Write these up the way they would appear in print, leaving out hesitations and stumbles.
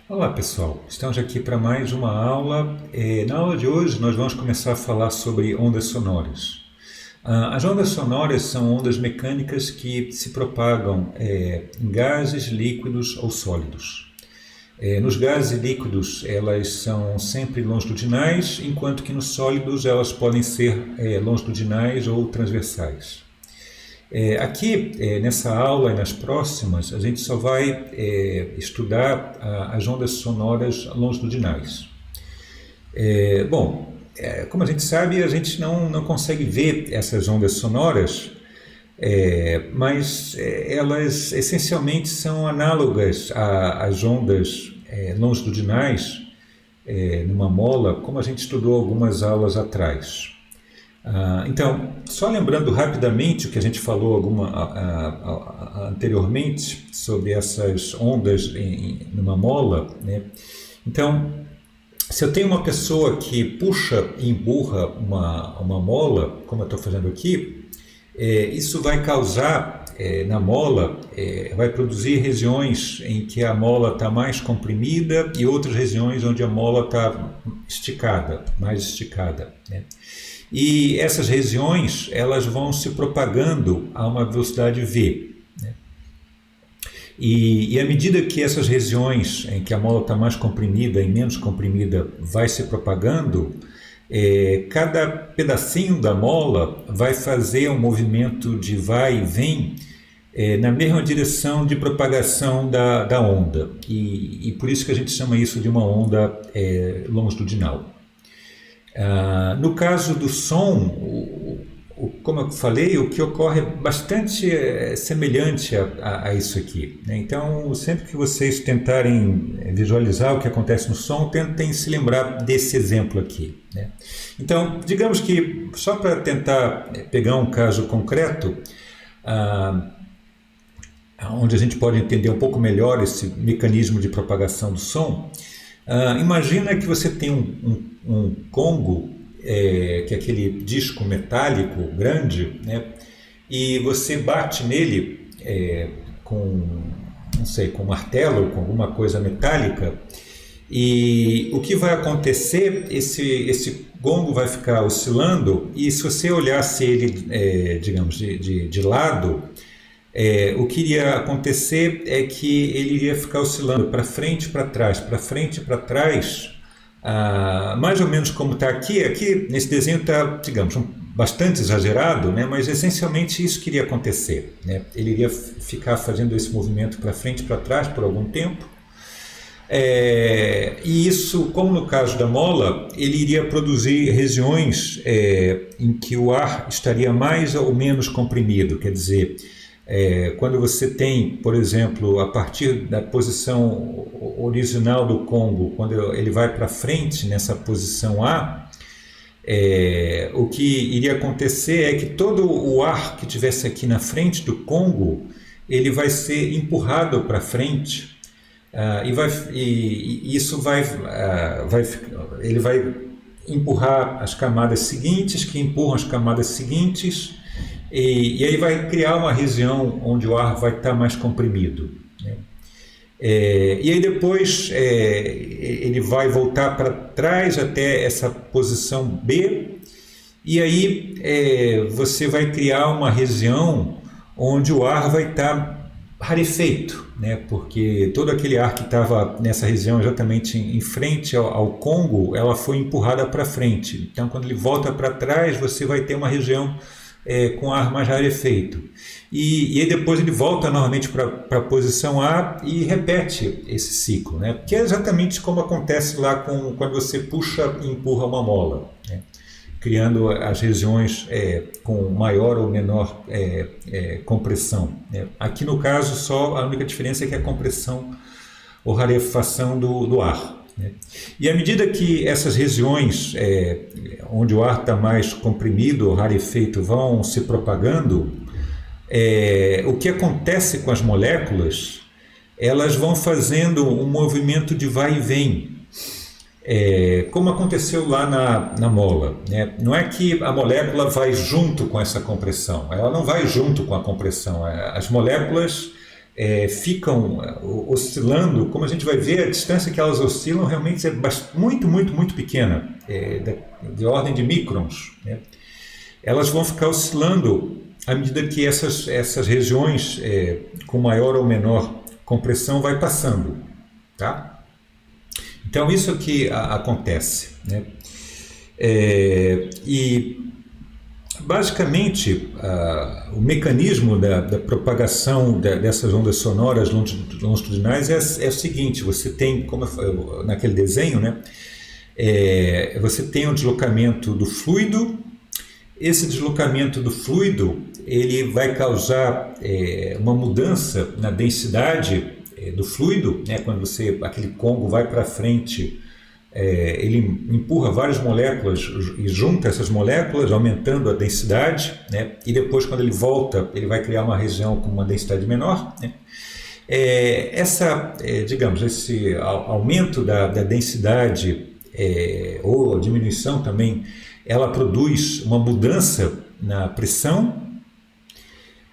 Olá pessoal, estamos aqui para mais uma aula. Na aula de hoje nós vamos começar a falar sobre ondas sonoras. As ondas sonoras são ondas mecânicas que se propagam em gases, líquidos ou sólidos. Nos gases e líquidos elas são sempre longitudinais, enquanto que nos sólidos elas podem ser longitudinais ou transversais. Aqui, nessa aula e nas próximas, a gente só vai estudar as ondas sonoras longitudinais. Como a gente sabe, a gente não consegue ver essas ondas sonoras, mas elas essencialmente são análogas às ondas longitudinais numa mola, como a gente estudou algumas aulas atrás. Então, só lembrando rapidamente o que a gente falou anteriormente sobre essas ondas numa mola, né? Então, se eu tenho uma pessoa que puxa e empurra uma mola, como eu estou fazendo aqui, isso vai causar na mola, vai produzir regiões em que a mola está mais comprimida e outras regiões onde a mola está esticada, mais esticada, né? E essas regiões elas vão se propagando a uma velocidade v, né? E à medida que essas regiões em que a mola está mais comprimida e menos comprimida vai se propagando, cada pedacinho da mola vai fazer um movimento de vai e vem na mesma direção de propagação da onda. E por isso que a gente chama isso de uma onda longitudinal. No caso do som, como eu falei, o que ocorre é bastante semelhante a isso aqui, né? Então, sempre que vocês tentarem visualizar o que acontece no som, tentem se lembrar desse exemplo aqui, né? Então, digamos que, só para tentar pegar um caso concreto, onde a gente pode entender um pouco melhor esse mecanismo de propagação do som, imagina que você tem um congo, que é aquele disco metálico grande, né? E você bate nele não sei, com um martelo, com alguma coisa metálica, e o que vai acontecer, esse gongo vai ficar oscilando, e se você olhasse ele, digamos, de lado, o que iria acontecer é que ele iria ficar oscilando para frente e para frente e para trás, mais ou menos como está aqui. Aqui nesse desenho está, digamos, bastante exagerado, né? Mas essencialmente isso que iria acontecer, né? Ele iria ficar fazendo esse movimento para frente e para trás por algum tempo, e isso, como no caso da mola, ele iria produzir regiões em que o ar estaria mais ou menos comprimido, quer dizer, quando você tem, por exemplo, a partir da posição original do congo, quando ele vai para frente nessa posição A, o que iria acontecer é que todo o ar que tivesse aqui na frente do congo, ele vai ser empurrado para frente, e isso ele vai empurrar as camadas seguintes, que empurram as camadas seguintes, e aí vai criar uma região onde o ar vai estar mais comprimido, né? E aí depois ele vai voltar para trás até essa posição B, e aí você vai criar uma região onde o ar vai estar rarefeito, né? Porque todo aquele ar que estava nessa região exatamente em frente ao congo, ela foi empurrada para frente. Então, quando ele volta para trás, você vai ter uma região com ar mais rarefeito. E aí depois ele volta novamente para a posição A e repete esse ciclo, né? Que é exatamente como acontece lá quando você puxa e empurra uma mola, né? Criando as regiões com maior ou menor compressão, né? Aqui no caso só a única diferença é que a compressão ou rarefação do ar, né? E à medida que essas regiões onde o ar está mais comprimido ou rarefeito vão se propagando, o que acontece com as moléculas, elas vão fazendo um movimento de vai e vem, como aconteceu lá na mola, né? Não é que a molécula vai junto com essa compressão, ela não vai junto com a compressão. As moléculas ficam oscilando, como a gente vai ver, a distância que elas oscilam realmente é muito, muito, muito pequena, de ordem de microns, né? Elas vão ficar oscilando à medida que essas regiões com maior ou menor compressão vai passando, tá? Então isso é que acontece, né? E basicamente o mecanismo da propagação dessas ondas sonoras longitudinais é o seguinte: você tem, como naquele desenho, né? Você tem o deslocamento do fluido. Esse deslocamento do fluido ele vai causar uma mudança na densidade do fluido, né? Quando aquele Congo vai para frente, ele empurra várias moléculas e junta essas moléculas, aumentando a densidade, né? E depois, quando ele volta, ele vai criar uma região com uma densidade menor, né? Digamos, esse aumento da densidade ou a diminuição também, ela produz uma mudança na pressão,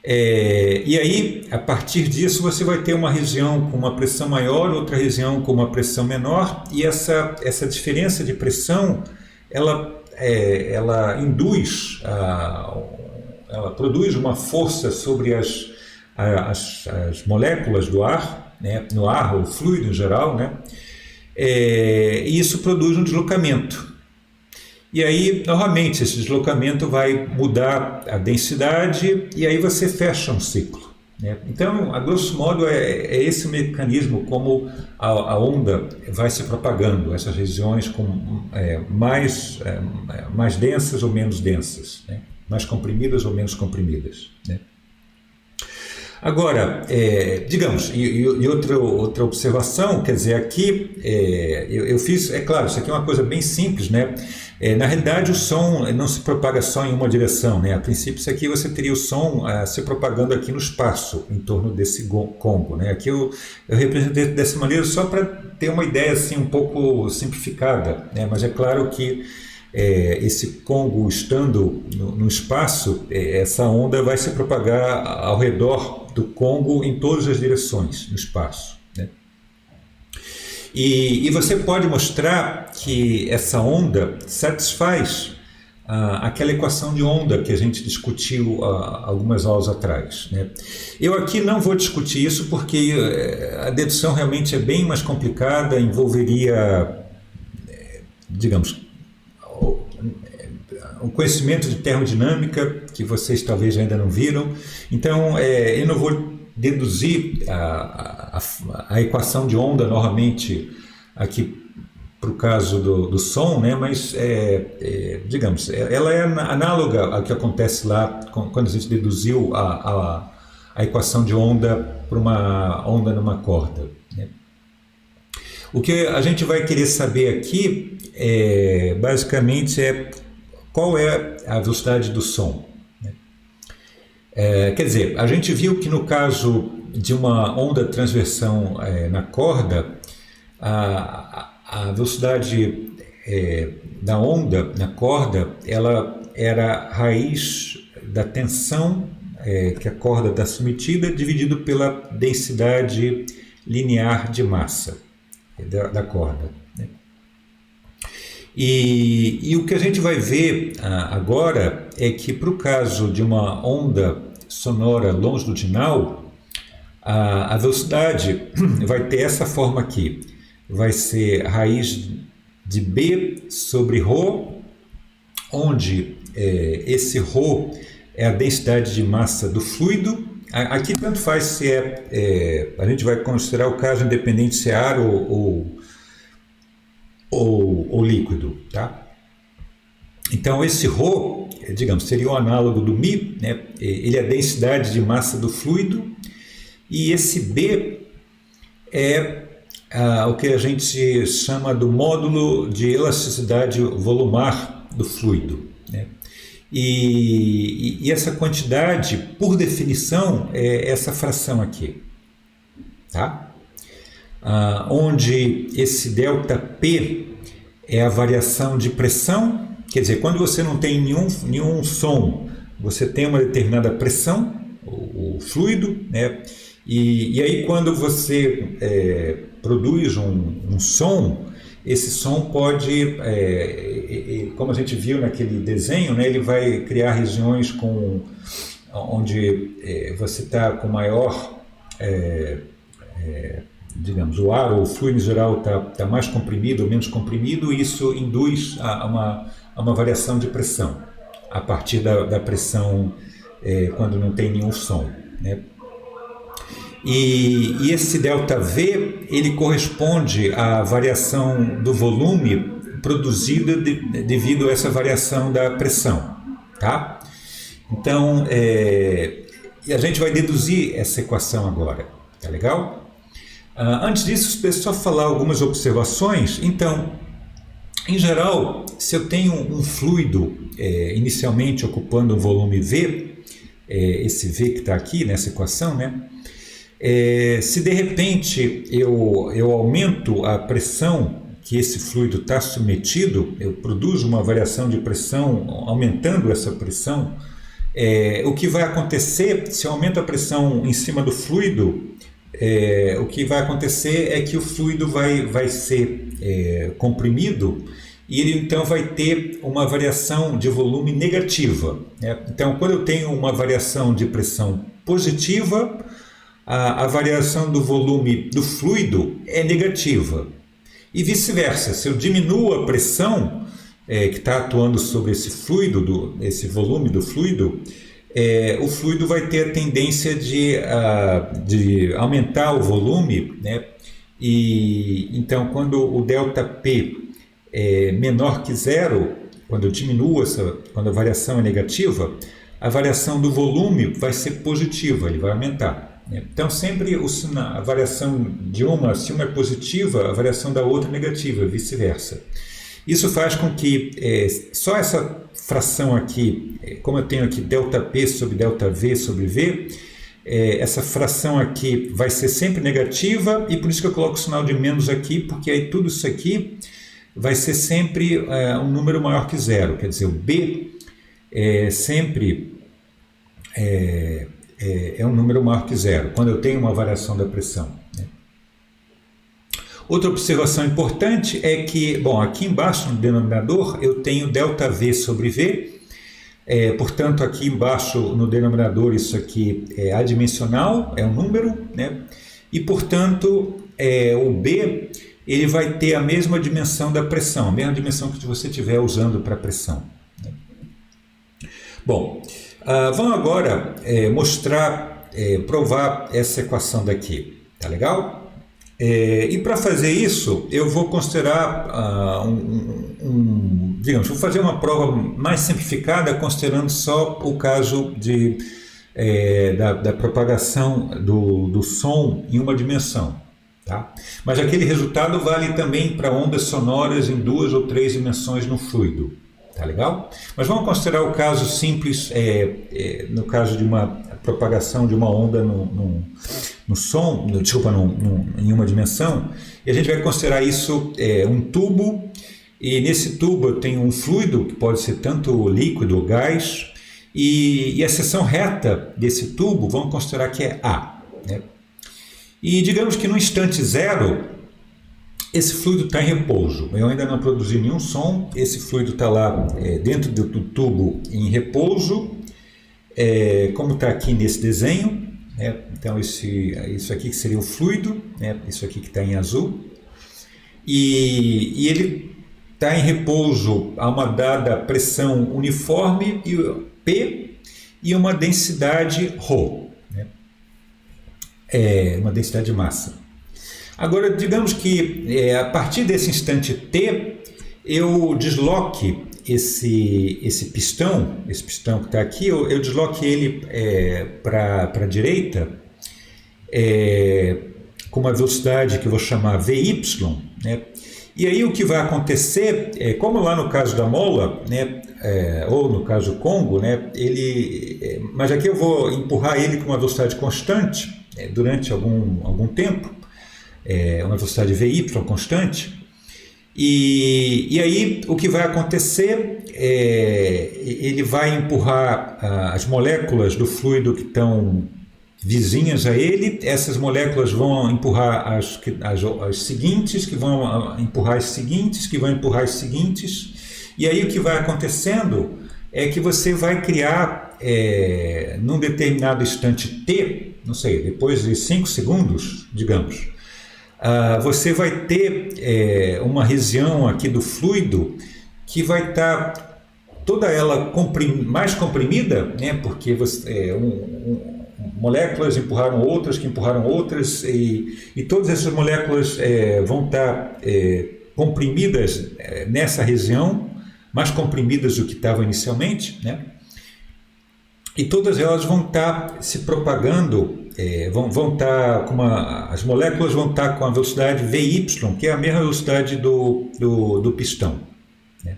e aí, a partir disso, você vai ter uma região com uma pressão maior, outra região com uma pressão menor, e essa diferença de pressão, ela induz, ela produz uma força sobre as moléculas do ar, né, no ar, ou fluido em geral, né, e isso produz um deslocamento. E aí, novamente, esse deslocamento vai mudar a densidade e aí você fecha um ciclo, né? Então, a grosso modo, é esse o mecanismo como a onda vai se propagando, essas regiões mais densas ou menos densas, né? Mais comprimidas ou menos comprimidas, né? Agora, digamos, e outra observação, quer dizer, aqui eu fiz, claro, isso aqui é uma coisa bem simples, né? Na realidade, o som não se propaga só em uma direção, né? A princípio, isso aqui você teria o som se propagando aqui no espaço, em torno desse Congo, né? Aqui eu representei dessa maneira só para ter uma ideia assim, um pouco simplificada, né? Mas é claro que esse Congo estando no espaço, essa onda vai se propagar ao redor do Congo em todas as direções no espaço, né? E você pode mostrar que essa onda satisfaz aquela equação de onda que a gente discutiu algumas aulas atrás, né? Eu aqui não vou discutir isso porque a dedução realmente é bem mais complicada, envolveria, digamos, um conhecimento de termodinâmica que vocês talvez ainda não viram. Então, eu não vou deduzir a equação de onda novamente aqui para o caso do som, né? Mas, digamos, ela é análoga ao que acontece lá quando a gente deduziu a equação de onda para uma onda numa corda, né? O que a gente vai querer saber aqui, basicamente, qual é a velocidade do som, né? Quer dizer, a gente viu que no caso de uma onda de transversão na corda, a velocidade da onda na corda, ela era a raiz da tensão que a corda está submetida, dividido pela densidade linear de massa da corda, né? E o que a gente vai ver agora é que, para o caso de uma onda sonora longitudinal, a velocidade vai ter essa forma aqui. Vai ser raiz de B sobre ρ, onde esse ρ é a densidade de massa do fluido. Aqui tanto faz se a gente vai considerar o caso independente se é ar ou líquido, tá? Então esse ρ, digamos, seria o análogo do μ, né? Ele é a densidade de massa do fluido, e esse B é o que a gente chama do módulo de elasticidade volumar do fluido, né? E essa quantidade, por definição, é essa fração aqui, tá? Onde esse ΔP é a variação de pressão. Quer dizer, quando você não tem nenhum som, você tem uma determinada pressão, o fluido, né? E aí quando você produz um som, esse som pode, como a gente viu naquele desenho, né, ele vai criar regiões onde você está com maior, digamos, o ar ou o fluido em geral está mais comprimido ou menos comprimido, e isso induz a uma variação de pressão, a partir da pressão quando não tem nenhum som, né? E esse ΔV, ele corresponde à variação do volume produzida devido a essa variação da pressão, tá? Então, a gente vai deduzir essa equação agora, tá legal? Antes disso, só falar algumas observações. Então, em geral, se eu tenho um fluido inicialmente ocupando um volume V, esse V que está aqui nessa equação, né? Se de repente eu aumento a pressão que esse fluido está submetido, eu produzo uma variação de pressão aumentando essa pressão, o que vai acontecer, se eu aumento a pressão em cima do fluido, o que vai acontecer é que o fluido vai ser comprimido, e ele então vai ter uma variação de volume negativa, né? Então, quando eu tenho uma variação de pressão positiva, a variação do volume do fluido é negativa. E vice-versa, se eu diminuo a pressão que está atuando sobre esse fluido, esse volume do fluido, o fluido vai ter a tendência de aumentar o volume, né? E então, quando o ΔP é menor que zero, quando eu diminuo quando a variação é negativa, a variação do volume vai ser positiva, ele vai aumentar. Então, sempre a variação se uma é positiva, a variação da outra é negativa, vice-versa. Isso faz com que só essa fração aqui, como eu tenho aqui ΔP sobre ΔV sobre V, essa fração aqui vai ser sempre negativa, e por isso que eu coloco o sinal de menos aqui, porque aí tudo isso aqui vai ser sempre um número maior que zero. Quer dizer, o B sempre é um número maior que zero, quando eu tenho uma variação da pressão, né? Outra observação importante é que, bom, aqui embaixo no denominador eu tenho ΔV sobre V, portanto aqui embaixo no denominador isso aqui é adimensional, é um número, né? E portanto o B ele vai ter a mesma dimensão da pressão, a mesma dimensão que você estiver usando para a pressão, né? Bom, vamos agora provar essa equação daqui, tá legal? E para fazer isso, eu vou considerar digamos, vou fazer uma prova mais simplificada, considerando só o caso da propagação do som em uma dimensão, tá? Mas aquele resultado vale também para ondas sonoras em 2 ou 3 dimensões no fluido. Tá legal? Mas vamos considerar o caso simples, no caso de uma propagação de uma onda no som, em uma dimensão, e a gente vai considerar isso um tubo, e nesse tubo eu tenho um fluido, que pode ser tanto líquido ou gás, e a seção reta desse tubo, vamos considerar que é A, né? E digamos que no instante zero, esse fluido está em repouso, eu ainda não produzi nenhum som, esse fluido está lá dentro do tubo em repouso, como está aqui nesse desenho, né? Então isso aqui que seria o fluido, né? Isso aqui que está em azul, e ele está em repouso a uma dada pressão uniforme, P, e uma densidade ρ, né? Uma densidade de massa. Agora, digamos que a partir desse instante t, eu desloque esse pistão que está aqui, eu desloque ele para a direita com uma velocidade que eu vou chamar Vy, né? E aí o que vai acontecer, como lá no caso da mola, né, ou no caso do Congo, né, mas aqui eu vou empurrar ele com uma velocidade constante durante algum tempo, uma velocidade Vy constante, e aí o que vai acontecer ele vai empurrar as moléculas do fluido que estão vizinhas a ele, essas moléculas vão empurrar as seguintes, que vão empurrar as seguintes, que vão empurrar as seguintes, e aí o que vai acontecendo é que você vai criar, num determinado instante t, não sei, depois de 5 segundos, digamos, você vai ter uma região aqui do fluido que vai estar toda ela mais comprimida, né, porque moléculas empurraram outras, que empurraram outras, e todas essas moléculas vão estar comprimidas nessa região, mais comprimidas do que estava inicialmente, né? E todas elas vão estar se propagando, vão estar as moléculas vão estar com a velocidade VY, que é a mesma velocidade do pistão. Né?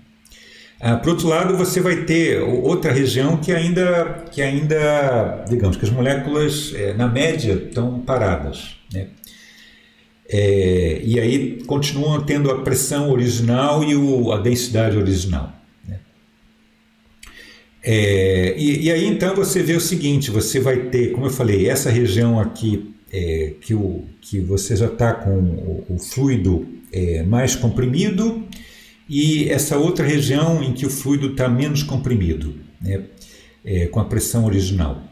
Por outro lado, você vai ter outra região que ainda, digamos, que as moléculas, na média, estão paradas. Né? E aí continuam tendo a pressão original e a densidade original. Né? E aí então você vê o seguinte, você vai ter, como eu falei, essa região aqui que você já está com o fluido mais comprimido, e essa outra região em que o fluido está menos comprimido, né? Com a pressão original.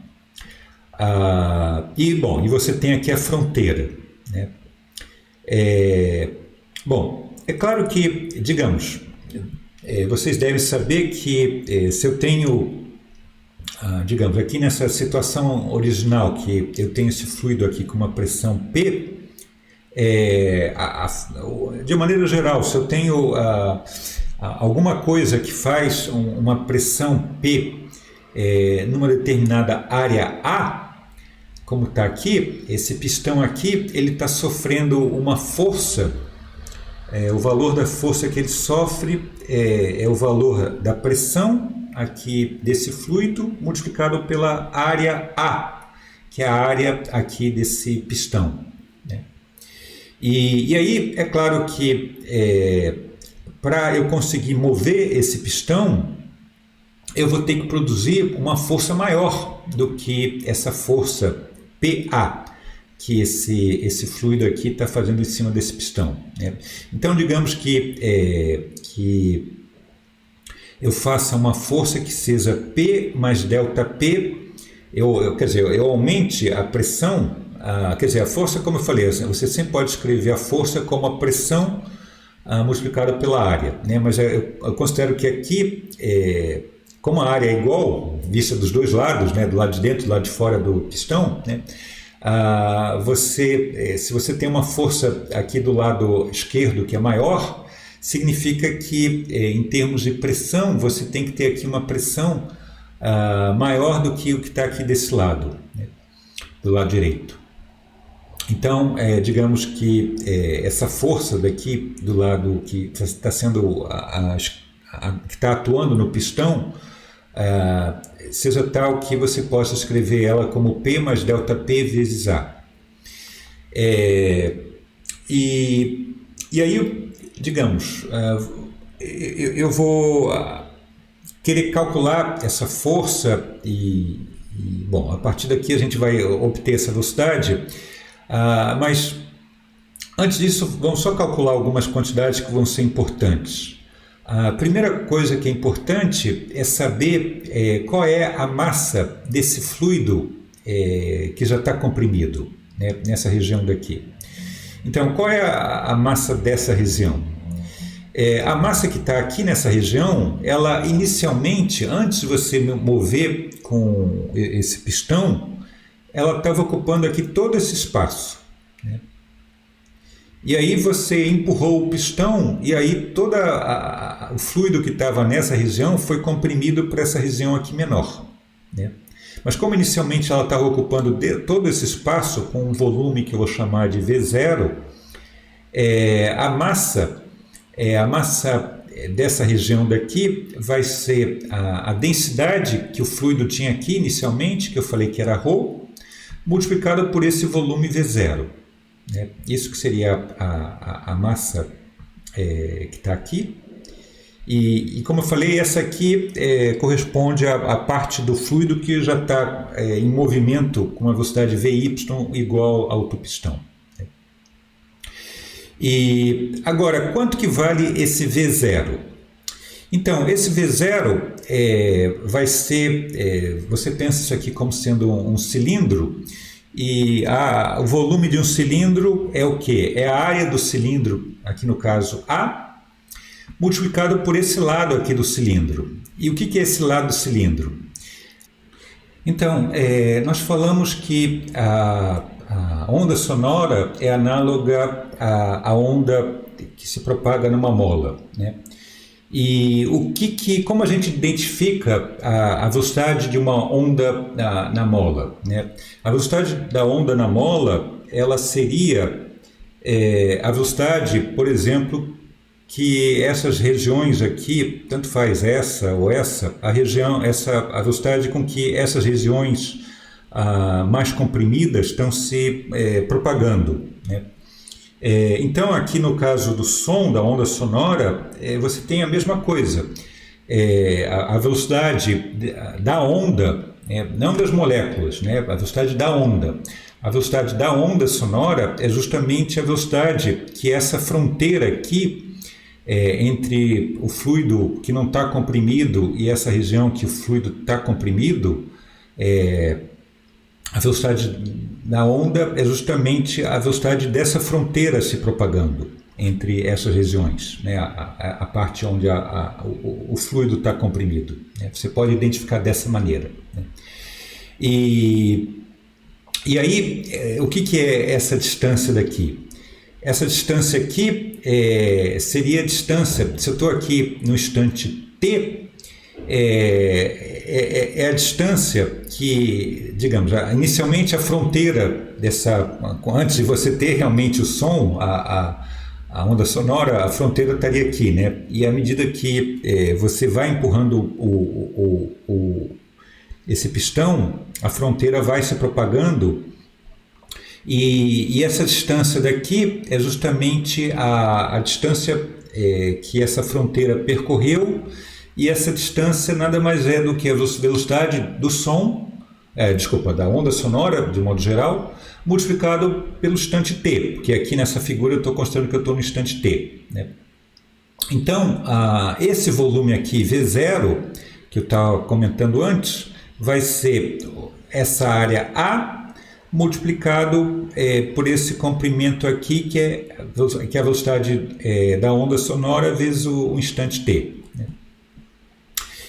E você tem aqui a fronteira. Né? Bom, é claro que, digamos, vocês devem saber que se eu tenho, digamos, aqui nessa situação original, que eu tenho esse fluido aqui com uma pressão P, de maneira geral, se eu tenho alguma coisa que faz uma pressão P numa determinada área A, como está aqui, esse pistão aqui, ele está sofrendo uma força, o valor da força que ele sofre é o valor da pressão aqui desse fluido multiplicado pela área A, que é a área aqui desse pistão. Né? E aí, é claro que para eu conseguir mover esse pistão, eu vou ter que produzir uma força maior do que essa força PA, que esse fluido aqui está fazendo em cima desse pistão. Né? Então, digamos que eu faça uma força que seja P mais delta P, quer dizer, eu aumente a pressão, quer dizer, a força, como eu falei, você sempre pode escrever a força como a pressão multiplicada pela área, né? Mas eu considero que aqui, como a área é igual, vista dos dois lados, né? Do lado de dentro e do lado de fora do pistão, né? Se você tem uma força aqui do lado esquerdo que é maior, significa que, em termos de pressão, você tem que ter aqui uma pressão maior do que o que está aqui desse lado, né? Do lado direito. Então, digamos que essa força daqui do lado que está sendo que está atuando no pistão, seja tal que você possa escrever ela como P mais delta P vezes A. E aí, digamos, eu vou querer calcular essa força bom, a partir daqui a gente vai obter essa velocidade, mas antes disso, vamos só calcular algumas quantidades que vão ser importantes. A primeira coisa que é importante é saber qual é a massa desse fluido que já está comprimido, né, nessa região daqui. Então, qual é a massa dessa região? A massa que está aqui nessa região, ela inicialmente, antes de você mover com esse pistão, ela estava ocupando aqui todo esse espaço. Né? E aí você empurrou o pistão e aí todo o fluido que estava nessa região foi comprimido para essa região aqui menor. Né? Mas como inicialmente ela estava ocupando todo esse espaço com um volume que eu vou chamar de V0, a massa dessa região daqui vai ser a densidade que o fluido tinha aqui inicialmente, que eu falei que era ρ, multiplicada por esse volume V0. Isso que seria a massa que está aqui. E como eu falei, essa aqui corresponde à parte do fluido que já está em movimento com uma velocidade Vy igual ao do pistão. E agora, quanto que vale esse V0? Então, esse V0 vai ser, você pensa isso aqui como sendo um cilindro, e o volume de um cilindro é o quê? É a área do cilindro, aqui no caso A, multiplicado por esse lado aqui do cilindro. E o que é esse lado do cilindro? Então, nós falamos que a onda sonora é análoga à onda que se propaga numa mola, né? E como a gente identifica a velocidade de uma onda na mola, né? A velocidade da onda na mola, ela seria a velocidade, por exemplo, que essas regiões aqui, tanto faz essa ou essa, a velocidade com que essas regiões mais comprimidas estão se propagando, né? Então, aqui no caso do som, da onda sonora, você tem a mesma coisa. A velocidade da onda, não das moléculas, né? A velocidade da onda. A velocidade da onda sonora é justamente a velocidade que essa fronteira aqui, entre o fluido que não está comprimido e essa região que o fluido está comprimido, a velocidade da onda é justamente a velocidade dessa fronteira se propagando entre essas regiões, né? A parte onde o fluido está comprimido, né? Você pode identificar dessa maneira, né? E aí, o que é essa distância daqui? Essa distância aqui seria a distância, se eu estou aqui no instante t, é a distância que, digamos, inicialmente a fronteira antes de você ter realmente o som, a onda sonora, a fronteira estaria aqui, né? E à medida que você vai empurrando esse pistão, a fronteira vai se propagando, e essa distância daqui é justamente a distância que essa fronteira percorreu. E essa distância nada mais é do que a velocidade do som, da onda sonora, de modo geral, multiplicado pelo instante t, porque aqui nessa figura eu estou considerando que eu estou no instante t, né? Então, esse volume aqui, V0, que eu estava comentando antes, vai ser essa área A multiplicado por esse comprimento aqui, que é a velocidade da onda sonora vezes o instante t, né?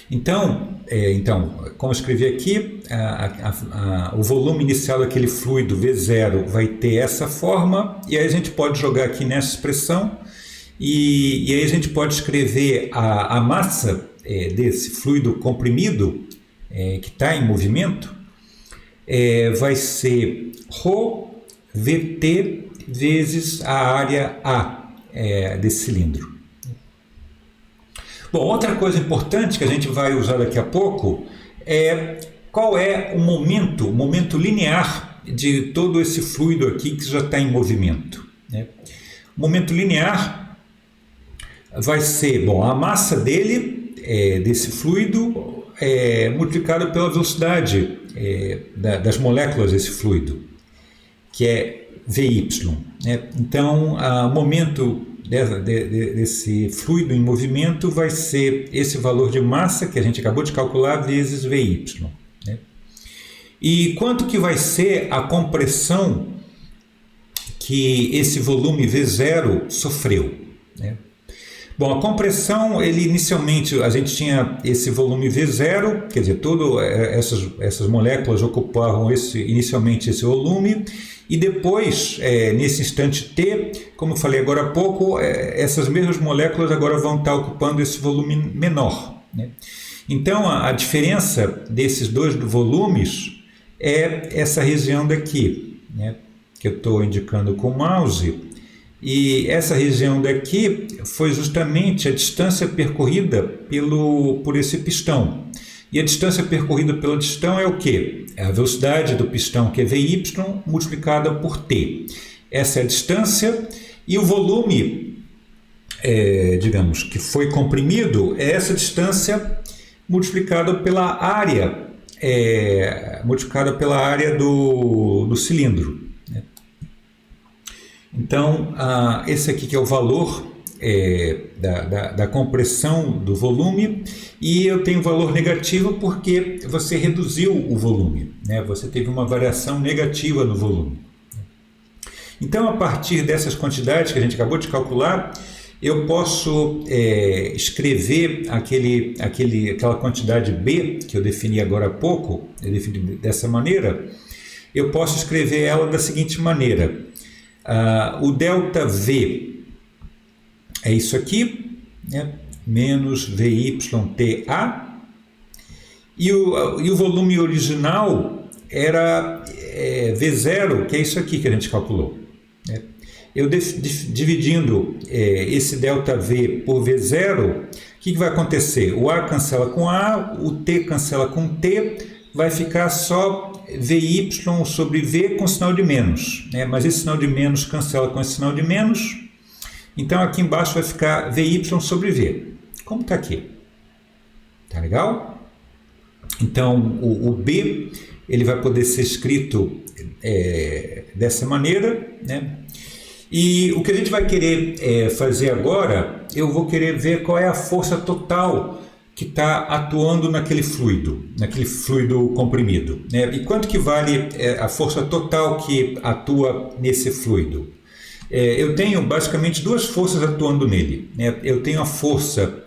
Então, como eu escrevi aqui, o volume inicial daquele fluido V0 vai ter essa forma, e aí a gente pode jogar aqui nessa expressão, e aí a gente pode escrever a massa desse fluido comprimido, que está em movimento, vai ser ρ VT vezes a área A desse cilindro. Bom, outra coisa importante que a gente vai usar daqui a pouco é qual é o momento linear de todo esse fluido aqui que já está em movimento, né? O momento linear vai ser, a massa dele, desse fluido, multiplicado pela velocidade das moléculas desse fluido, que é Vy, né? Então, o momento desse fluido em movimento vai ser esse valor de massa que a gente acabou de calcular vezes Vy, né? E quanto que vai ser a compressão que esse volume V0 sofreu, né? Bom, a compressão, inicialmente a gente tinha esse volume V0, quer dizer, todas essas moléculas ocupavam inicialmente esse volume, e depois, nesse instante t, como eu falei agora há pouco, essas mesmas moléculas agora vão estar ocupando esse volume menor, né? Então, a diferença desses dois volumes é essa região daqui, né, que eu estou indicando com o mouse. E essa região daqui foi justamente a distância percorrida por esse pistão. E a distância percorrida pelo pistão é o quê? É a velocidade do pistão, que é Vy, multiplicada por t. Essa é a distância, e o volume digamos, que foi comprimido, é essa distância multiplicada pela área, do cilindro, né? Então, esse aqui que é o valor da compressão do volume, e eu tenho valor negativo porque você reduziu o volume, né? Você teve uma variação negativa no volume. Então, a partir dessas quantidades que a gente acabou de calcular, eu posso escrever aquela quantidade B, que eu defini agora há pouco, eu defini dessa maneira, eu posso escrever ela da seguinte maneira. O ΔV é isso aqui, né? Menos VYTA, e o volume original era V0, que é isso aqui que a gente calculou, né? Eu dividindo esse ΔV por V0, o que vai acontecer? O A cancela com A, o T cancela com T, vai ficar só VY sobre V com sinal de menos, né? Mas esse sinal de menos cancela com esse sinal de menos, então aqui embaixo vai ficar VY sobre V, como está aqui. Tá legal? Então o B ele vai poder ser escrito dessa maneira, né? E o que a gente vai querer fazer agora, eu vou querer ver qual é a força total que está atuando naquele fluido comprimido, né? E quanto que vale a força total que atua nesse fluido? Eu tenho basicamente duas forças atuando nele, né? Eu tenho a força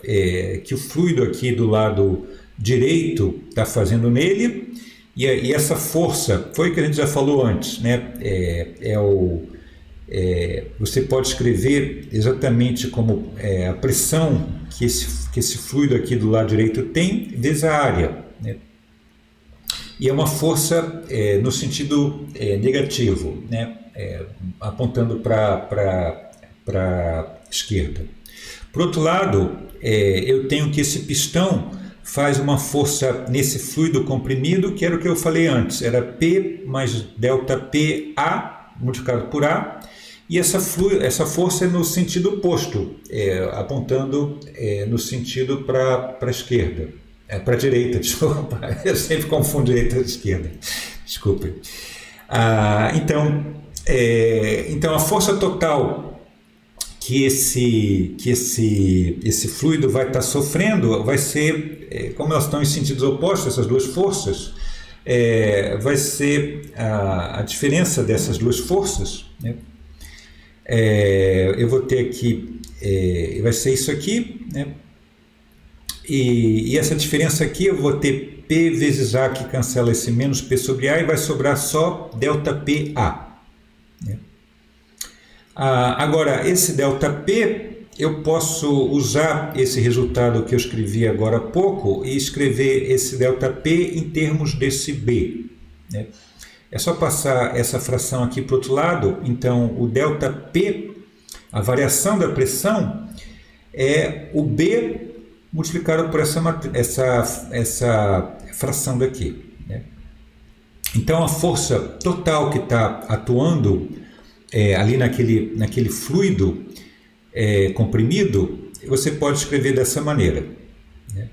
que o fluido aqui do lado direito está fazendo nele, e essa força foi o que a gente já falou antes, né? Você pode escrever exatamente como a pressão que esse fluido aqui do lado direito tem vezes a área, né? E é uma força no sentido negativo, né? Apontando para a esquerda. Por outro lado, eu tenho que esse pistão faz uma força nesse fluido comprimido, que era o que eu falei antes, era P mais ΔPA multiplicado por A, e essa força é no sentido oposto, apontando no sentido para a esquerda, para a direita, desculpa, eu sempre confundo direita e esquerda, desculpe. Então a força total que esse fluido vai estar sofrendo vai ser, como elas estão em sentidos opostos, essas duas forças, vai ser a diferença dessas duas forças, né? Eu vou ter aqui, vai ser isso aqui, né? E essa diferença aqui eu vou ter P vezes A, que cancela esse menos P sobre A, e vai sobrar só ΔPA, né? Agora, esse ΔP, eu posso usar esse resultado que eu escrevi agora há pouco e escrever esse ΔP em termos desse B, né? É só passar essa fração aqui para o outro lado. Então, o ΔP, a variação da pressão, é o B multiplicado por essa fração daqui, né? Então, a força total que está atuando ali naquele fluido comprimido, você pode escrever dessa maneira, né?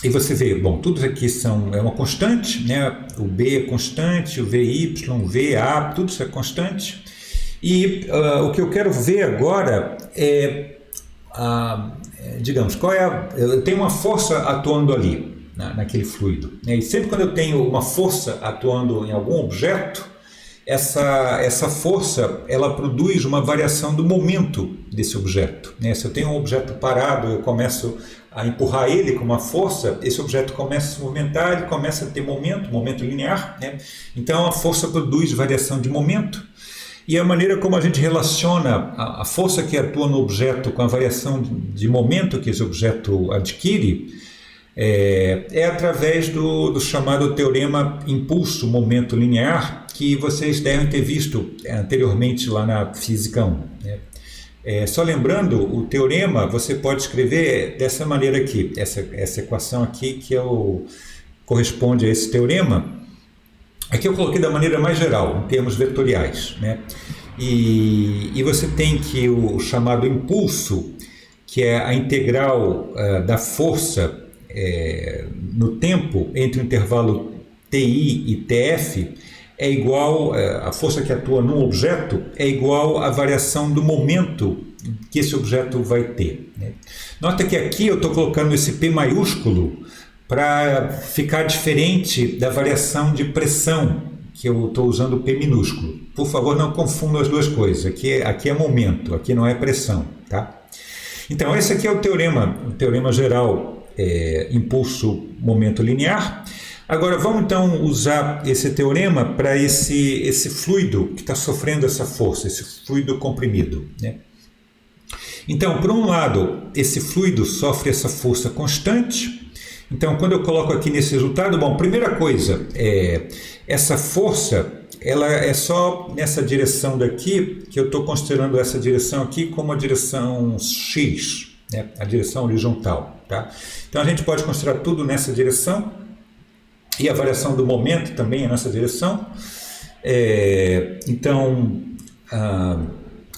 E você vê, bom, tudo aqui é uma constante, né? O B é constante, o VY, o VA, tudo isso é constante. E o que eu quero ver agora digamos, eu tenho uma força atuando ali, naquele fluido, né? E sempre quando eu tenho uma força atuando em algum objeto, essa força ela produz uma variação do momento desse objeto, né? Se eu tenho um objeto parado, eu começo a empurrar ele com uma força, esse objeto começa a se movimentar, ele começa a ter momento linear, né? Então a força produz variação de momento, e a maneira como a gente relaciona a força que atua no objeto com a variação de momento que esse objeto adquire através do chamado teorema impulso-momento linear, que vocês devem ter visto anteriormente lá na Física 1, né? Só lembrando, o teorema você pode escrever dessa maneira aqui, essa equação aqui que corresponde a esse teorema. Aqui eu coloquei da maneira mais geral, em termos vetoriais, né? e você tem que o chamado impulso, que é a integral da força no tempo entre o intervalo TI e TF, é igual, a força que atua num objeto é igual à variação do momento que esse objeto vai ter, né? Nota que aqui eu estou colocando esse P maiúsculo para ficar diferente da variação de pressão, que eu estou usando o P minúsculo. Por favor, não confundam as duas coisas. Aqui é momento, aqui não é pressão, tá? Então, esse aqui é o teorema geral, impulso-momento linear. Agora, vamos então usar esse teorema para esse fluido que está sofrendo essa força, esse fluido comprimido, né? Então, por um lado, esse fluido sofre essa força constante. Então, quando eu coloco aqui nesse resultado, bom, primeira coisa, essa força, ela é só nessa direção daqui, que eu estou considerando essa direção aqui como a direção X, né? A direção horizontal, tá? Então, a gente pode considerar tudo nessa direção, e a variação do momento também é nessa direção. Então,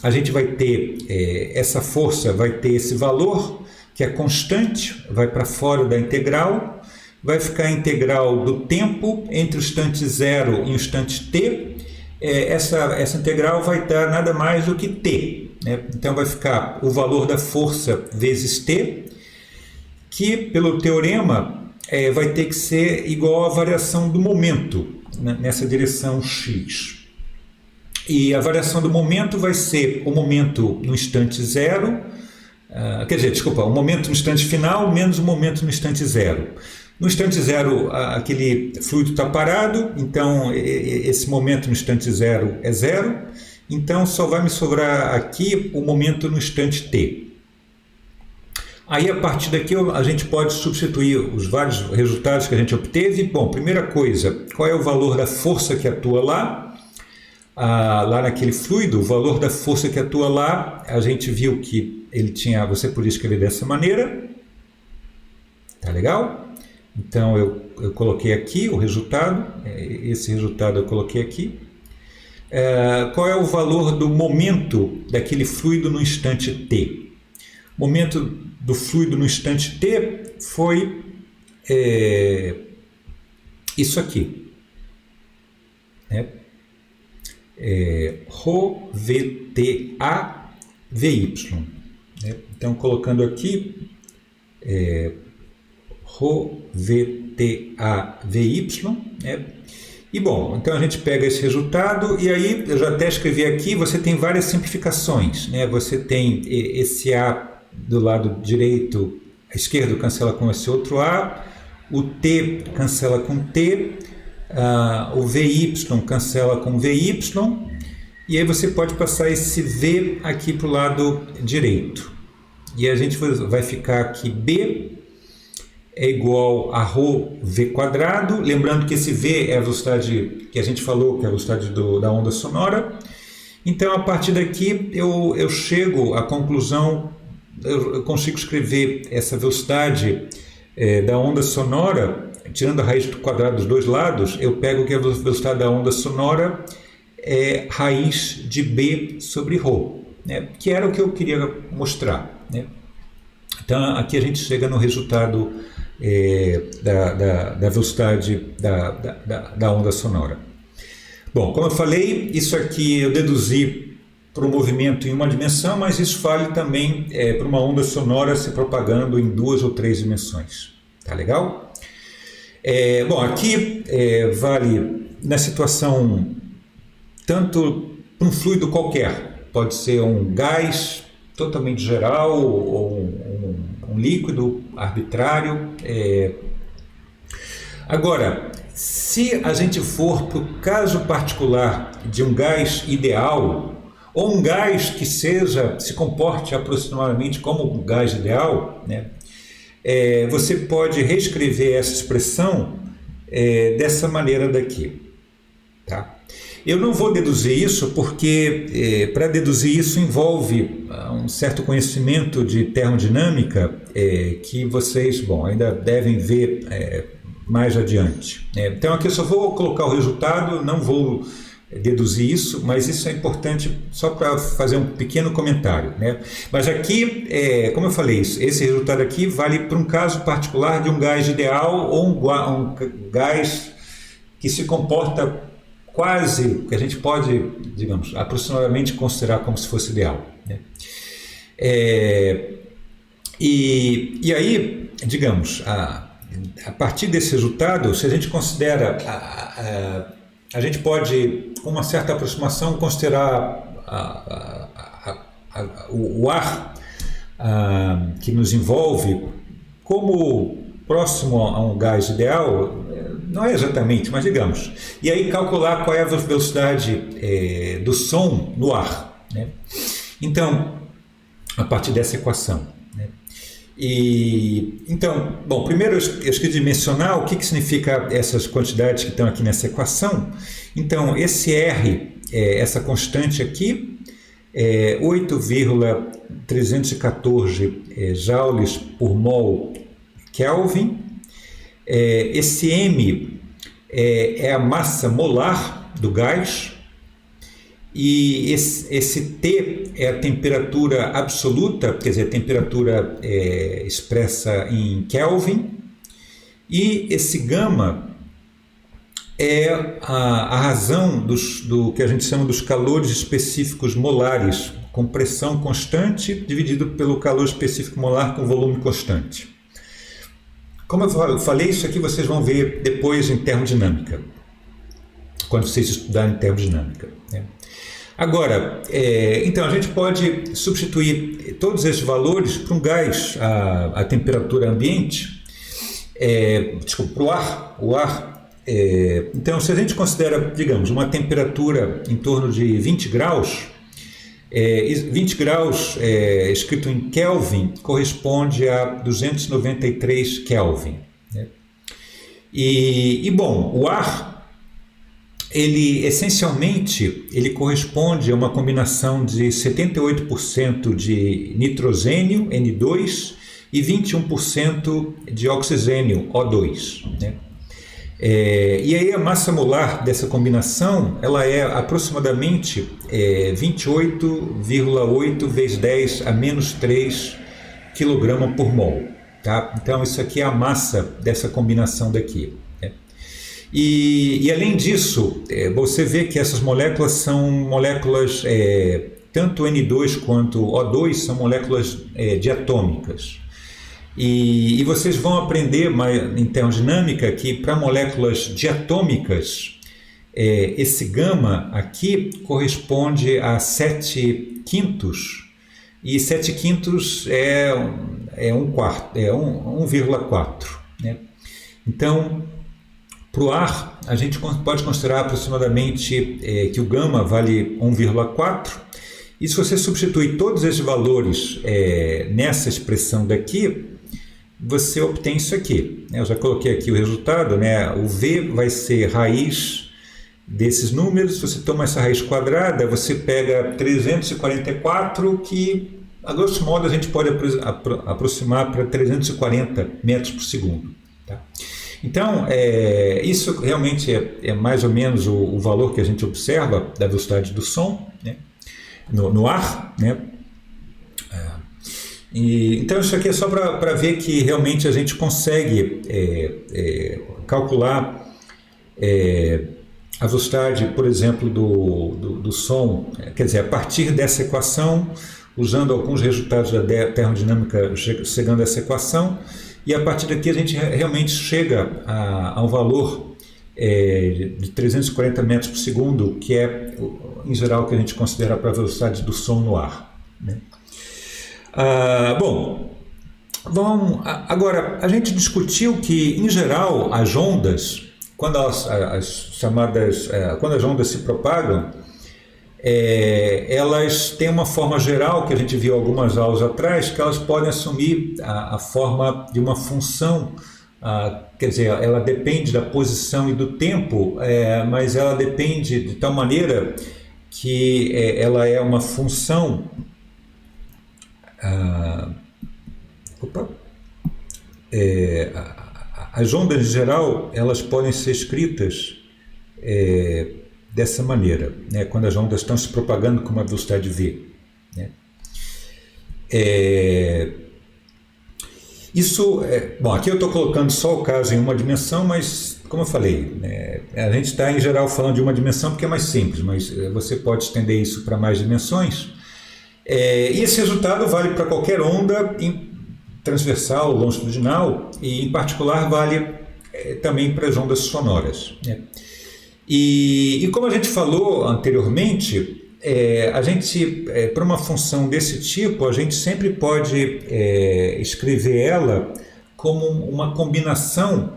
a gente vai ter, essa força vai ter esse valor, que é constante, vai para fora da integral, vai ficar a integral do tempo entre o instante 0 e o instante t. Essa integral vai dar nada mais do que t, né? Então vai ficar o valor da força vezes t, que pelo teorema vai ter que ser igual à variação do momento, né, nessa direção x. E a variação do momento vai ser o momento no instante 0, o momento no instante final menos o momento no instante 0. No instante 0, aquele fluido está parado, então esse momento no instante 0 é 0, então só vai me sobrar aqui o momento no instante t. Aí, a partir daqui, a gente pode substituir os vários resultados que a gente obteve. Bom, primeira coisa, qual é o valor da força que atua lá? Lá naquele fluido, o valor da força que atua lá, a gente viu que ele tinha, você podia escrever dessa maneira. Tá legal? Então, eu coloquei aqui o resultado, esse resultado eu coloquei aqui. Qual é o valor do momento daquele fluido no instante t? O momento do fluido no instante t foi isso aqui, né? Rho VTA VY, né? Então, colocando aqui Rho VTA VY, né? E bom, então a gente pega esse resultado e aí eu já até escrevi aqui, você tem várias simplificações, né? Você tem esse A do lado direito, a esquerdo cancela com esse outro A, o T cancela com T, o VY cancela com VY, e aí você pode passar esse V aqui para o lado direito. E a gente vai ficar aqui B é igual a ρ V quadrado, lembrando que esse V é a velocidade que a gente falou, que é a velocidade da onda sonora. Então, a partir daqui, eu chego à conclusão, eu consigo escrever essa velocidade da onda sonora, tirando a raiz do quadrado dos dois lados, eu pego que a velocidade da onda sonora é raiz de B sobre ρ, né? Que era o que eu queria mostrar, né? Então, aqui a gente chega no resultado da velocidade da onda sonora. Bom, como eu falei, isso aqui eu deduzi para o movimento em uma dimensão, mas isso vale também para uma onda sonora se propagando em 2 ou 3 dimensões. Tá legal? Bom, aqui vale na situação tanto para um fluido qualquer, pode ser um gás totalmente geral ou um líquido arbitrário. Agora, se a gente for para o caso particular de um gás ideal, ou um gás que se comporte aproximadamente como um gás ideal, né? Você pode reescrever essa expressão dessa maneira daqui. Tá? Eu não vou deduzir isso porque para deduzir isso envolve um certo conhecimento de termodinâmica que vocês ainda devem ver mais adiante. Então aqui eu só vou colocar o resultado, não vou deduzir isso, mas isso é importante só para fazer um pequeno comentário, né? Mas aqui, como eu falei, esse resultado aqui vale para um caso particular de um gás ideal ou um gás que se comporta quase, que a gente pode, digamos, aproximadamente considerar como se fosse ideal, né? E aí, digamos, a partir desse resultado, se a gente considera, a gente pode, com uma certa aproximação, considerar o ar que nos envolve como próximo a um gás ideal, não é exatamente, mas digamos, e aí calcular qual é a velocidade do som no ar, né? Então, a partir dessa equação, né? E então, bom, primeiro eu esqueci de mencionar o que significa essas quantidades que estão aqui nessa equação. Então, esse R, essa constante aqui, é 8,314 joules por mol Kelvin. Esse M é a massa molar do gás. E esse T é a temperatura absoluta, quer dizer, a temperatura expressa em Kelvin. E esse gama é a razão do que a gente chama dos calores específicos molares, com pressão constante dividido pelo calor específico molar com volume constante. Como eu falei, isso aqui vocês vão ver depois em termodinâmica, quando vocês estudarem termodinâmica, né? Agora, então a gente pode substituir todos esses valores para um gás a temperatura ambiente, para o ar. Então, se a gente considera, digamos, uma temperatura em torno de 20 graus, 20 graus escrito em Kelvin corresponde a 293 Kelvin, né? Bom, o ar, ele essencialmente corresponde a uma combinação de 78% de nitrogênio, N2, e 21% de oxigênio, O2, né? E aí a massa molar dessa combinação, ela é aproximadamente 28,8 vezes 10 a menos 3 kg por mol, tá? Então isso aqui é a massa dessa combinação daqui, né? E além disso, você vê que essas moléculas são moléculas, tanto N2 quanto O2 são moléculas diatômicas. E vocês vão aprender em termodinâmica que para moléculas diatômicas, esse gama aqui corresponde a 7 quintos, e 7 quintos é 1,4, né? Então, para o ar, a gente pode considerar aproximadamente que o gama vale 1,4, e se você substituir todos esses valores nessa expressão daqui, você obtém isso aqui, né? Eu já coloquei aqui o resultado, né? O V vai ser raiz desses números. Se você toma essa raiz quadrada, você pega 344, que a grosso modo a gente pode aproximar para 340 metros por segundo, tá? Então, isso realmente é mais ou menos o valor que a gente observa da velocidade do som, né? No ar, né? Então isso aqui é só para ver que realmente a gente consegue calcular a velocidade, por exemplo, do som, quer dizer, a partir dessa equação, usando alguns resultados da termodinâmica chegando a essa equação, e a partir daqui a gente realmente chega a um valor de 340 metros por segundo, que é, em geral, o que a gente considera para a velocidade do som no ar, né? Bom, agora a gente discutiu que, em geral, as ondas, quando quando as ondas se propagam, elas têm uma forma geral que a gente viu algumas aulas atrás, que elas podem assumir a forma de uma função, quer dizer, ela depende da posição e do tempo, mas ela depende de tal maneira que ela é uma função. As ondas em geral, elas podem ser escritas dessa maneira, né, quando as ondas estão se propagando com uma velocidade v. Né. Bom, aqui eu estou colocando só o caso em uma dimensão, mas, como eu falei, né, a gente está em geral falando de uma dimensão porque é mais simples, mas você pode estender isso para mais dimensões. E esse resultado vale para qualquer onda transversal, longitudinal, e em particular vale também para as ondas sonoras. Né? E como a gente falou anteriormente, a gente, para uma função desse tipo, a gente sempre pode escrever ela como uma combinação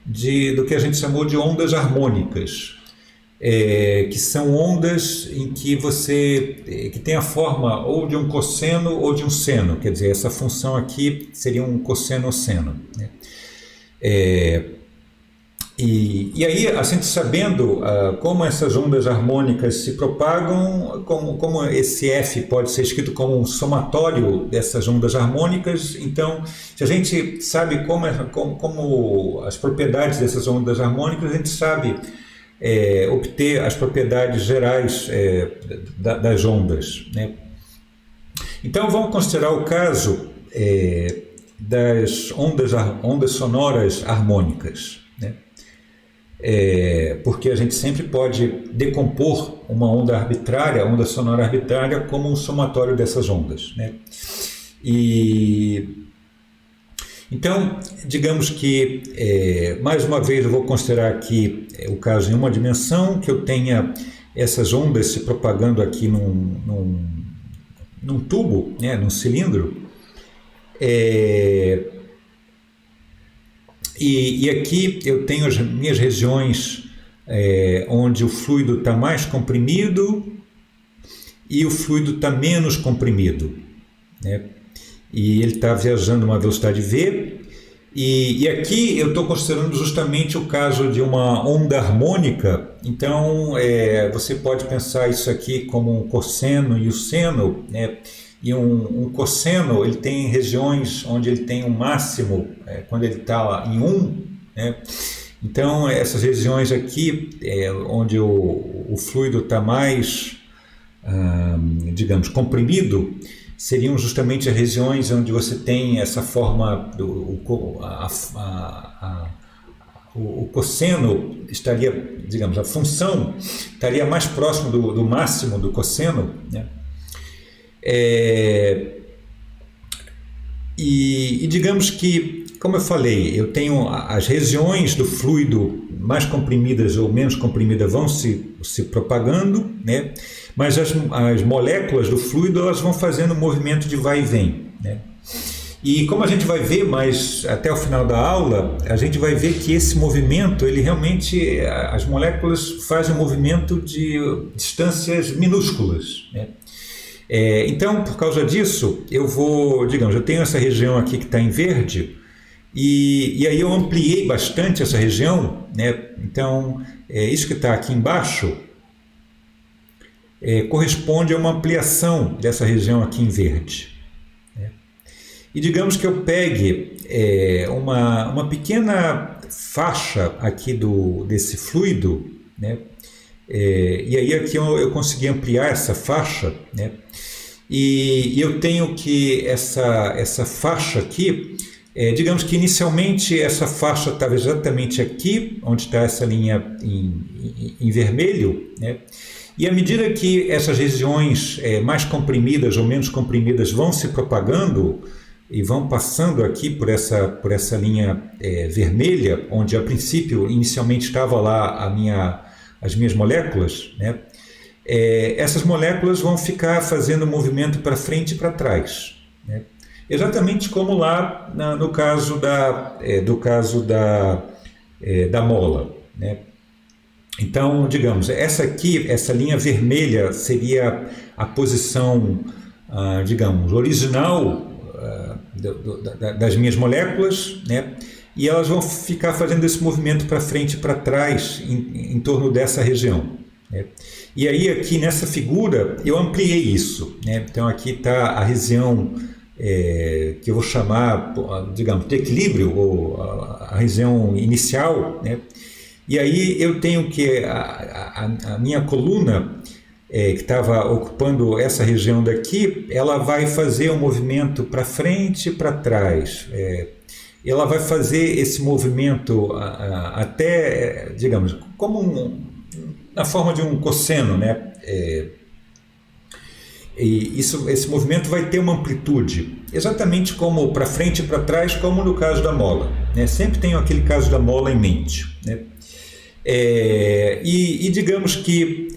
do que a gente chamou de ondas harmônicas, que são ondas em que que tem a forma ou de um cosseno ou de um seno, quer dizer, essa função aqui seria um cosseno ou seno. Né? E aí, a gente sabendo como essas ondas harmônicas se propagam, como esse F pode ser escrito como um somatório dessas ondas harmônicas, então, se a gente sabe como as propriedades dessas ondas harmônicas, a gente sabe obter as propriedades gerais das ondas. Né? Então, vamos considerar o caso das ondas sonoras harmônicas. Né? Porque a gente sempre pode decompor uma onda sonora arbitrária, como um somatório dessas ondas. Né? Então, digamos que, mais uma vez, eu vou considerar aqui o caso em uma dimensão, que eu tenha essas ondas se propagando aqui num tubo, né, num cilindro, e aqui eu tenho as minhas regiões onde o fluido está mais comprimido e o fluido está menos comprimido. Né? E ele está viajando a uma velocidade v. E aqui eu estou considerando justamente o caso de uma onda harmônica. Então você pode pensar isso aqui como um cosseno e o seno, né? E um cosseno, ele tem regiões onde ele tem um máximo, quando ele está em 1, né? Então essas regiões aqui, onde o fluido está mais, digamos, comprimido, seriam justamente as regiões onde você tem essa forma, o cosseno estaria, digamos, a função estaria mais próximo do máximo do cosseno, né? E digamos que, como eu falei, eu tenho as regiões do fluido mais comprimidas ou menos comprimidas vão se propagando, né? Mas as moléculas do fluido, elas vão fazendo um movimento de vai e vem, né? E como a gente vai ver mais até o final da aula, a gente vai ver que esse movimento, ele realmente, as moléculas fazem um movimento de distâncias minúsculas, né? Então, por causa disso, eu tenho essa região aqui que está em verde, e aí eu ampliei bastante essa região, né? Então, isso que está aqui embaixo corresponde a uma ampliação dessa região aqui em verde. Né? E digamos que eu pegue uma pequena faixa aqui desse fluido, né? E aí aqui eu consegui ampliar essa faixa, né? E eu tenho que essa faixa aqui, digamos que inicialmente essa faixa estava exatamente aqui, onde está essa linha em vermelho, né? E à medida que essas regiões mais comprimidas ou menos comprimidas vão se propagando e vão passando aqui por essa linha vermelha, onde a princípio inicialmente estava lá as minhas moléculas, né? Essas moléculas vão ficar fazendo movimento para frente e para trás, né? Exatamente como lá no caso da mola, né? Então, digamos, essa linha vermelha seria a posição, digamos, original das minhas moléculas, né? E elas vão ficar fazendo esse movimento para frente e para trás em torno dessa região, né? E aí aqui nessa figura eu ampliei isso, né? Então aqui está a região que eu vou chamar, digamos, de equilíbrio, ou a região inicial, né? E aí eu tenho que a minha coluna, que estava ocupando essa região daqui, ela vai fazer um movimento para frente e para trás. Ela vai fazer esse movimento até, digamos, como na forma de um cosseno, né? E esse movimento vai ter uma amplitude, exatamente como para frente e para trás, como no caso da mola, né? Sempre tenho aquele caso da mola em mente, né? E digamos que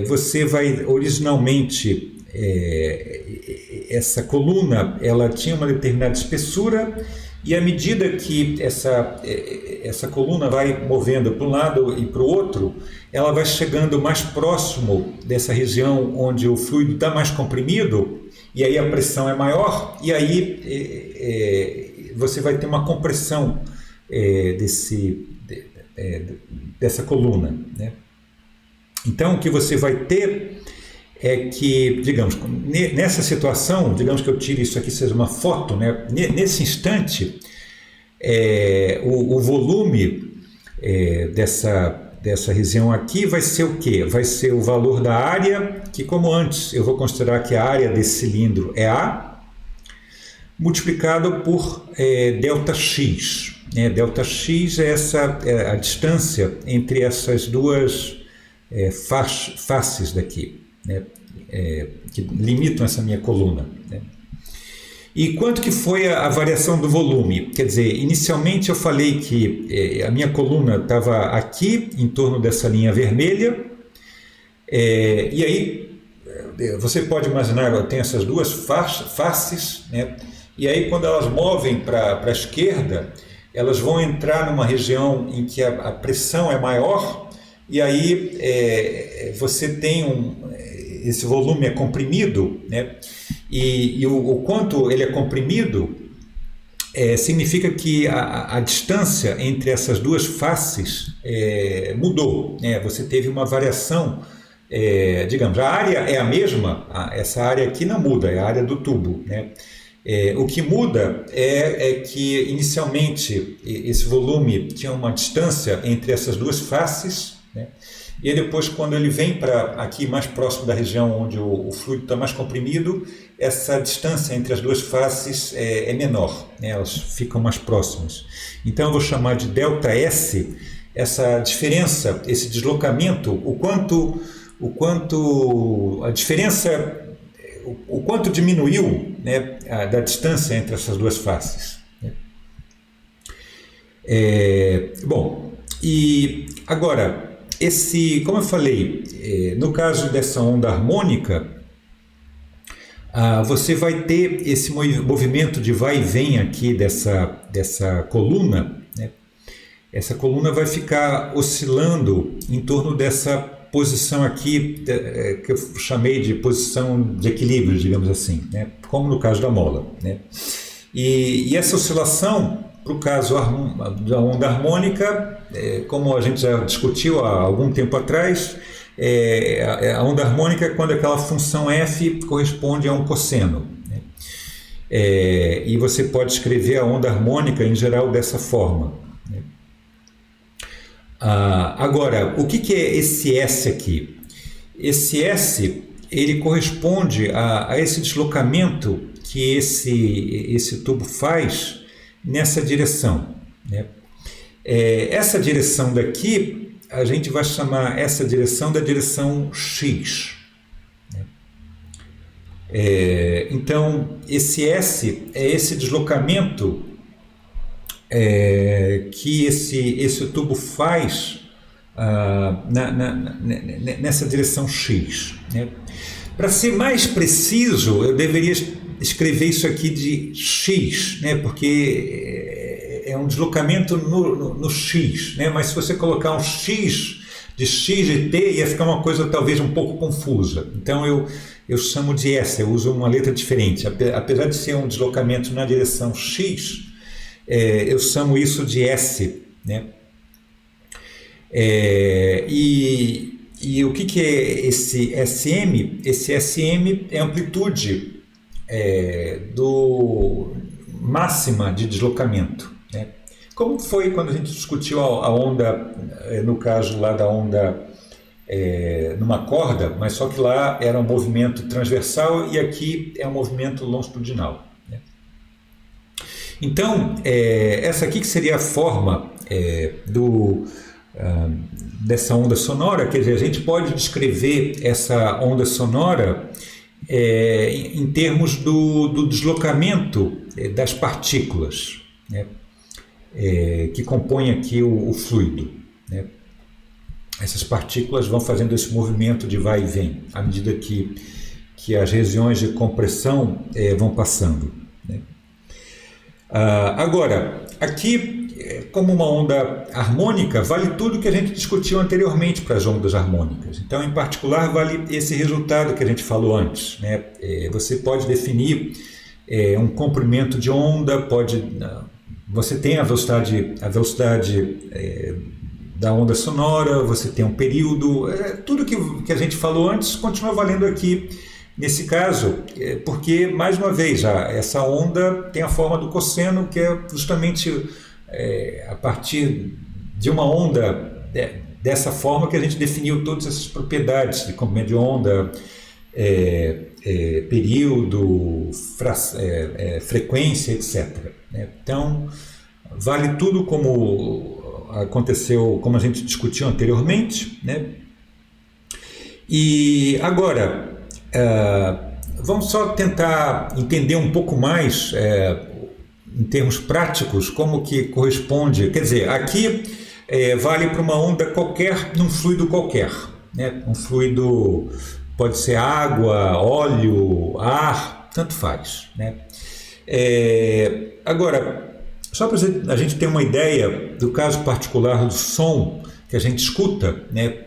você vai originalmente, essa coluna, ela tinha uma determinada espessura, e à medida que essa coluna vai movendo para um lado e para o outro, ela vai chegando mais próximo dessa região onde o fluido está mais comprimido, e aí a pressão é maior, e aí você vai ter uma compressão dessa coluna, né? Então, o que você vai ter é que, digamos, nessa situação, digamos que eu tire isso aqui, seja uma foto, né? Nesse instante, o volume dessa região aqui vai ser o quê? Vai ser o valor da área, que como antes eu vou considerar que a área desse cilindro é A, multiplicado por ΔX. ΔX é a distância entre essas duas faces daqui, né? Que limitam essa minha coluna, né? E quanto que foi a variação do volume? Quer dizer, inicialmente eu falei que a minha coluna estava aqui, em torno dessa linha vermelha, e aí você pode imaginar, tem essas duas faces, né? E aí quando elas movem para a esquerda, elas vão entrar numa região em que a pressão é maior, e aí você tem esse volume é comprimido, né? E o quanto ele é comprimido significa que a distância entre essas duas faces mudou, né? Você teve uma variação, digamos, a área é a mesma, essa área aqui não muda, é a área do tubo, né? O que muda é que inicialmente esse volume tinha uma distância entre essas duas faces, né? E aí depois, quando ele vem para aqui mais próximo da região onde o fluido está mais comprimido, essa distância entre as duas faces é menor, né? Elas ficam mais próximas. Então eu vou chamar de ΔS essa diferença, esse deslocamento, o quanto a diferença, o quanto diminuiu, né, da distância entre essas duas faces, né? Bom, e agora, como eu falei, no caso dessa onda harmônica, você vai ter esse movimento de vai e vem aqui dessa coluna, né? Essa coluna vai ficar oscilando em torno dessa posição aqui, que eu chamei de posição de equilíbrio, digamos assim, né? Como no caso da mola, né? E essa oscilação, para o caso da onda harmônica, como a gente já discutiu há algum tempo atrás, a onda harmônica é quando aquela função f corresponde a um cosseno, né? E você pode escrever a onda harmônica em geral dessa forma, né? Agora, o que é esse S aqui? Esse S, ele corresponde a esse deslocamento que esse tubo faz nessa direção, né? Essa direção daqui, a gente vai chamar essa direção da direção X, né? Então, esse S é esse deslocamento que esse tubo faz nessa direção X, né? Para ser mais preciso, eu deveria escrever isso aqui de X, né? Porque é um deslocamento no X, né? Mas se você colocar um X de X e T, ia ficar uma coisa talvez um pouco confusa. Então eu chamo de S, eu uso uma letra diferente. Apesar de ser um deslocamento na direção X, eu chamo isso de S, né? E o que é esse SM? Esse SM é a amplitude máxima de deslocamento, né? como foi quando a gente discutiu a onda, no caso lá da onda numa corda, mas só que lá era um movimento transversal e aqui é um movimento longitudinal, né? Então, essa aqui que seria a forma dessa onda sonora, quer dizer, a gente pode descrever essa onda sonora em termos do deslocamento das partículas, né, que compõem aqui o fluido, né? Essas partículas vão fazendo esse movimento de vai e vem à medida que as regiões de compressão vão passando, né? Agora, aqui, como uma onda harmônica, vale tudo que a gente discutiu anteriormente para as ondas harmônicas. Então, em particular, vale esse resultado que a gente falou antes, né? Você pode definir um comprimento de onda, você tem a velocidade da onda sonora, você tem um período, tudo que a gente falou antes continua valendo aqui nesse caso, porque, mais uma vez, essa onda tem a forma do cosseno, que é justamente a partir de uma onda dessa forma que a gente definiu todas essas propriedades de comprimento de onda, período, frequência, etc., né? Então, vale tudo como aconteceu, como a gente discutiu anteriormente, né? E agora, vamos só tentar entender um pouco mais, em termos práticos, como que corresponde. Quer dizer, aqui vale para uma onda qualquer, num fluido qualquer, né? Um fluido pode ser água, óleo, ar, tanto faz, né? Agora, só para a gente ter uma ideia do caso particular do som que a gente escuta, né?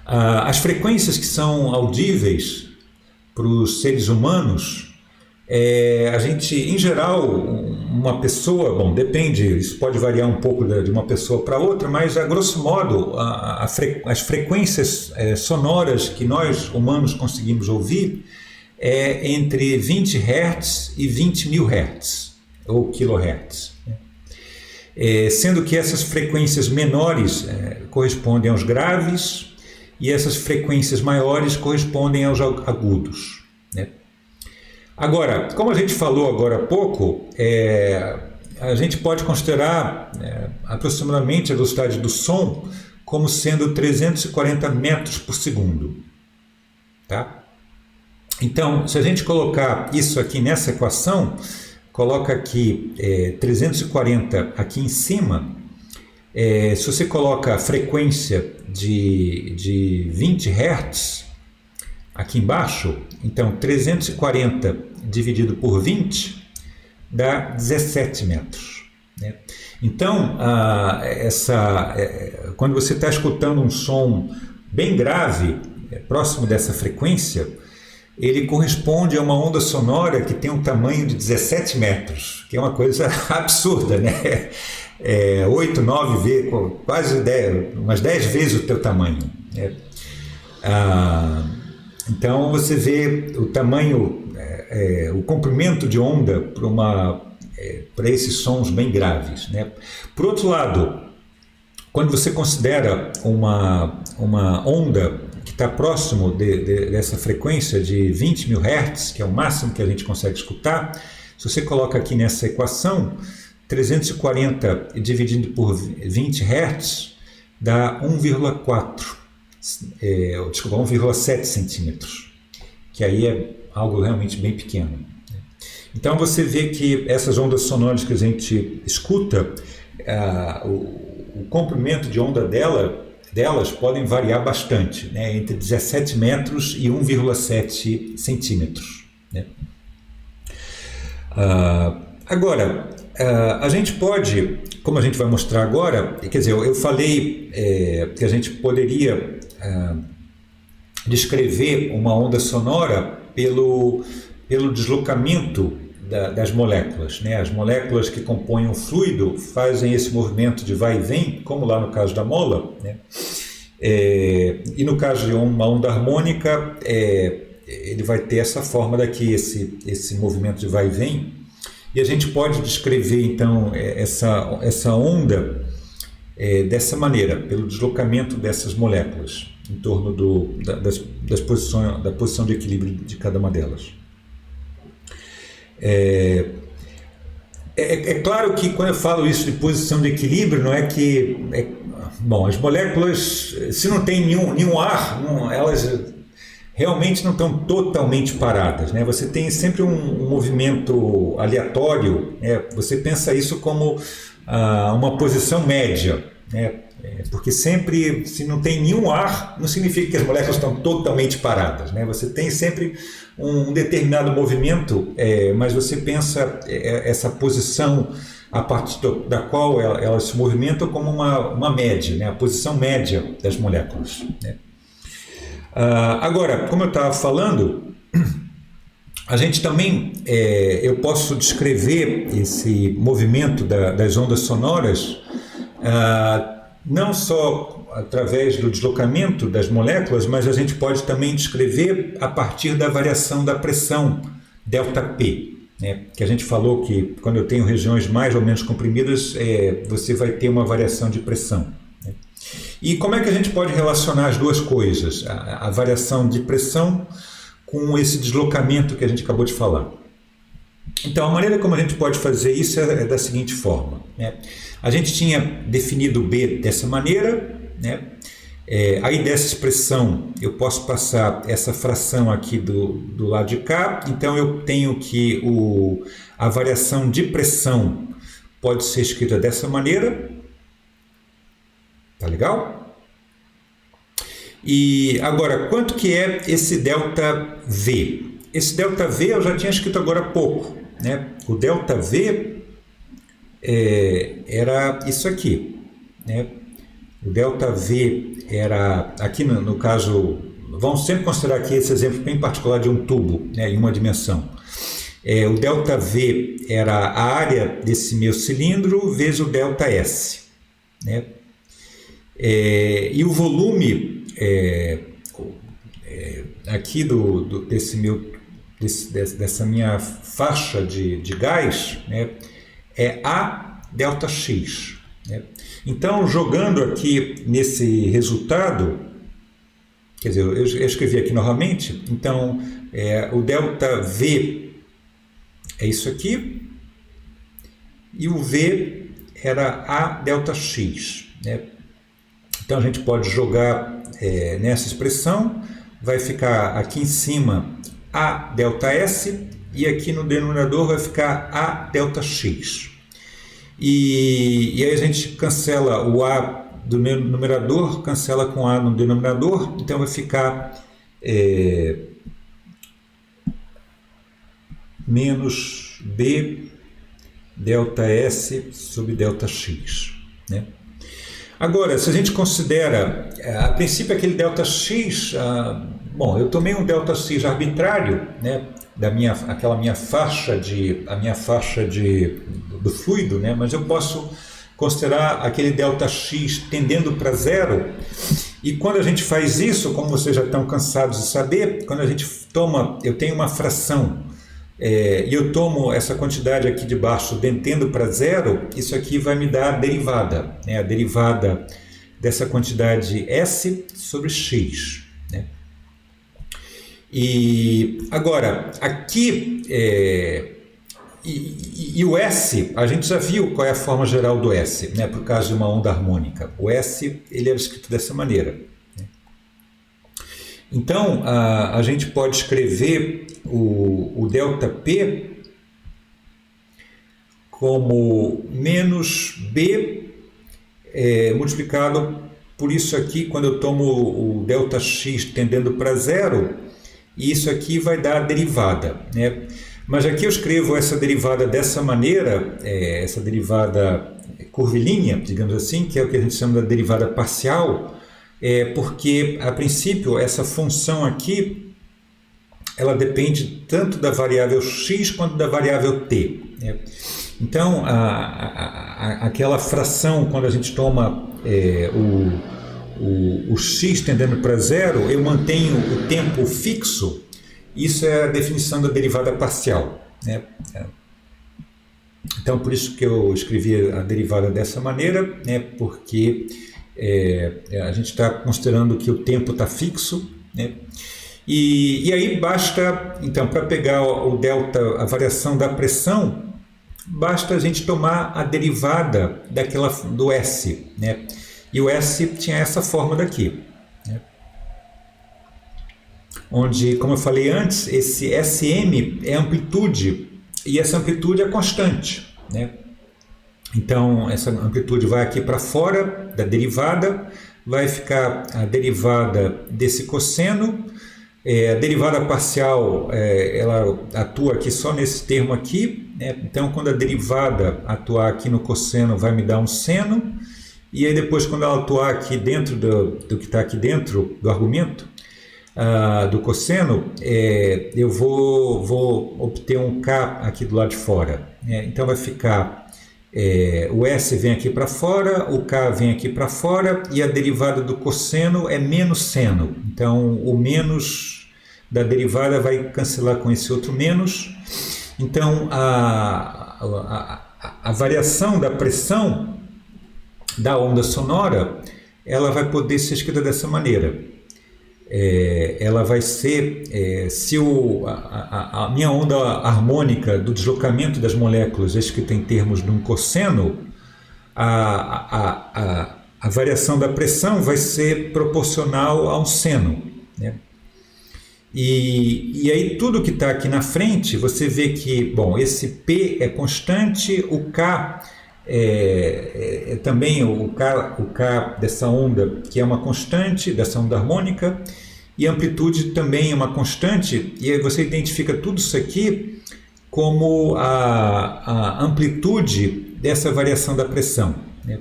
As frequências que são audíveis para os seres humanos, a gente, em geral, uma pessoa, bom, depende, isso pode variar um pouco de uma pessoa para outra, mas a grosso modo, as frequências sonoras que nós humanos conseguimos ouvir é entre 20 Hz e 20 mil Hz, ou kHz, né? Sendo que essas frequências menores correspondem aos graves e essas frequências maiores correspondem aos agudos, né? Agora, como a gente falou agora há pouco, a gente pode considerar aproximadamente a velocidade do som como sendo 340 metros por segundo, tá? Então, se a gente colocar isso aqui nessa equação, coloca aqui 340 aqui em cima, se você coloca a frequência de 20 Hz aqui embaixo, então 340 dividido por 20 dá 17 metros, né? Então, quando você está escutando um som bem grave, próximo dessa frequência, ele corresponde a uma onda sonora que tem um tamanho de 17 metros, que é uma coisa absurda, né? 8, 9 vezes, quase 10, umas 10 vezes o teu tamanho, né? Então você vê o tamanho, o comprimento de onda para esses sons bem graves, né? Por outro lado, quando você considera uma onda que está próximo dessa frequência de 20 mil Hz, que é o máximo que a gente consegue escutar, se você coloca aqui nessa equação, 340 dividido por 20 Hz dá 1,7 centímetros, que aí é algo realmente bem pequeno. Então você vê que essas ondas sonoras que a gente escuta, o comprimento de onda delas podem variar bastante, né? Entre 17 metros e 1,7 centímetros, né? Agora, a gente pode, como a gente vai mostrar agora, quer dizer, eu falei que a gente poderia descrever uma onda sonora pelo deslocamento das moléculas, né? As moléculas que compõem o fluido fazem esse movimento de vai e vem, como lá no caso da mola, né? E no caso de uma onda harmônica, ele vai ter essa forma daqui, esse movimento de vai e vem. E a gente pode descrever, então, essa onda dessa maneira, pelo deslocamento dessas moléculas em torno da posição de equilíbrio de cada uma delas. É claro que quando eu falo isso de posição de equilíbrio, não é que... bom, as moléculas, se não tem nenhum ar, elas realmente não estão totalmente paradas, né? Você tem sempre um movimento aleatório, né? Você pensa isso como uma posição média, né? Porque sempre, se não tem nenhum ar, não significa que as moléculas estão totalmente paradas, né? Você tem sempre um determinado movimento, mas você pensa essa posição a partir da qual elas se movimentam como uma média, né? A posição média das moléculas, né? Agora, como eu estava falando, a gente também, eu posso descrever esse movimento das ondas sonoras não só através do deslocamento das moléculas, mas a gente pode também descrever a partir da variação da pressão ΔP, né? Que a gente falou que quando eu tenho regiões mais ou menos comprimidas, você vai ter uma variação de pressão, né? E como é que a gente pode relacionar as duas coisas, a variação de pressão com esse deslocamento que a gente acabou de falar? Então, a maneira como a gente pode fazer isso é da seguinte forma, né? A gente tinha definido B dessa maneira, né? Aí dessa expressão eu posso passar essa fração aqui do lado de cá, então eu tenho que a variação de pressão pode ser escrita dessa maneira, tá legal? E agora, quanto que é esse ΔV? Esse ΔV eu já tinha escrito agora há pouco, né? O ΔV era isso aqui, né? O ΔV era, aqui no caso, vamos sempre considerar aqui esse exemplo bem particular de um tubo, né, em uma dimensão. O ΔV era a área desse meu cilindro vezes o ΔS, né? E o volume aqui dessa minha faixa de gás, né, é A ΔX, né? Então, jogando aqui nesse resultado, quer dizer, eu escrevi aqui novamente, então o ΔV é isso aqui, e o V era A ΔX, né? Então a gente pode jogar nessa expressão, vai ficar aqui em cima A ΔS e aqui no denominador vai ficar A ΔX. E aí a gente cancela o A do numerador, cancela com A no denominador, então vai ficar menos B ΔS sobre ΔX, né? Agora, se a gente considera, a princípio aquele ΔX, bom, eu tomei um ΔX arbitrário, né, aquela minha faixa do fluido, né, mas eu posso considerar aquele ΔX tendendo para zero, e quando a gente faz isso, como vocês já estão cansados de saber, quando a gente eu tenho uma fração, e eu tomo essa quantidade aqui de baixo tendendo para zero, isso aqui vai me dar a derivada, né? A derivada dessa quantidade S sobre X, né? E agora, aqui, e o S, a gente já viu qual é a forma geral do S, né? Por causa de uma onda harmônica. O S, ele era escrito dessa maneira, né? Então, a gente pode escrever o ΔP como menos B multiplicado por isso aqui, quando eu tomo o ΔX tendendo para zero, e isso aqui vai dar a derivada, né? Mas aqui eu escrevo essa derivada dessa maneira, essa derivada curvilínea, digamos assim, que é o que a gente chama da derivada parcial, porque, a princípio, essa função aqui ela depende tanto da variável x quanto da variável t, né? Então, aquela fração, quando a gente toma o x tendendo para zero, eu mantenho o tempo fixo. Isso é a definição da derivada parcial, né? Então, por isso que eu escrevi a derivada dessa maneira, né? Porque a gente está considerando que o tempo está fixo, né? E aí basta, então, para pegar o delta, a variação da pressão, basta a gente tomar a derivada do S, né? E o S tinha essa forma daqui, né? Onde, como eu falei antes, esse SM é amplitude e essa amplitude é constante, né? Então, essa amplitude vai aqui para fora da derivada, vai ficar a derivada desse cosseno. A derivada parcial, ela atua aqui só nesse termo aqui, né? Então, quando a derivada atuar aqui no cosseno, vai me dar um seno. E aí depois, quando ela atuar aqui dentro do que está aqui dentro do argumento, do cosseno, eu vou obter um K aqui do lado de fora, né? Então vai ficar, o S vem aqui para fora, o K vem aqui para fora, e a derivada do cosseno é menos seno. Então o menos da derivada vai cancelar com esse outro menos. Então a variação da pressão da onda sonora, ela vai poder ser escrita dessa maneira. Ela vai ser, se a minha onda harmônica do deslocamento das moléculas é escrita em termos de um cosseno, a variação da pressão vai ser proporcional a um seno, né? E aí tudo que está aqui na frente, você vê que, bom, esse P é constante, o K também o K dessa onda, que é uma constante, dessa onda harmônica, e a amplitude também é uma constante, e aí você identifica tudo isso aqui como a amplitude dessa variação da pressão, né?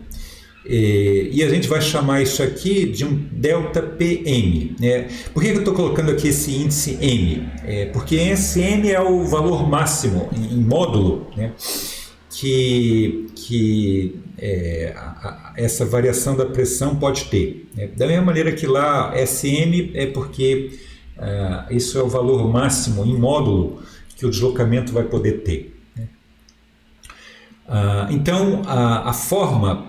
E a gente vai chamar isso aqui de um delta PM, né? Por que eu estou colocando aqui esse índice M? Porque esse M é o valor máximo em módulo, né? Que essa variação da pressão pode ter, né? Da mesma maneira que lá SM é porque isso é o valor máximo em módulo que o deslocamento vai poder ter, né? Então a forma,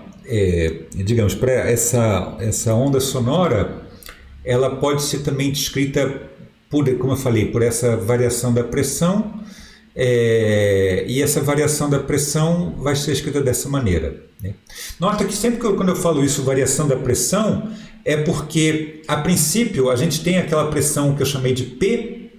digamos, para essa onda sonora, ela pode ser também descrita como eu falei, por essa variação da pressão. E essa variação da pressão vai ser escrita dessa maneira, né? Nota que sempre quando eu falo isso, variação da pressão, é porque a princípio a gente tem aquela pressão que eu chamei de P,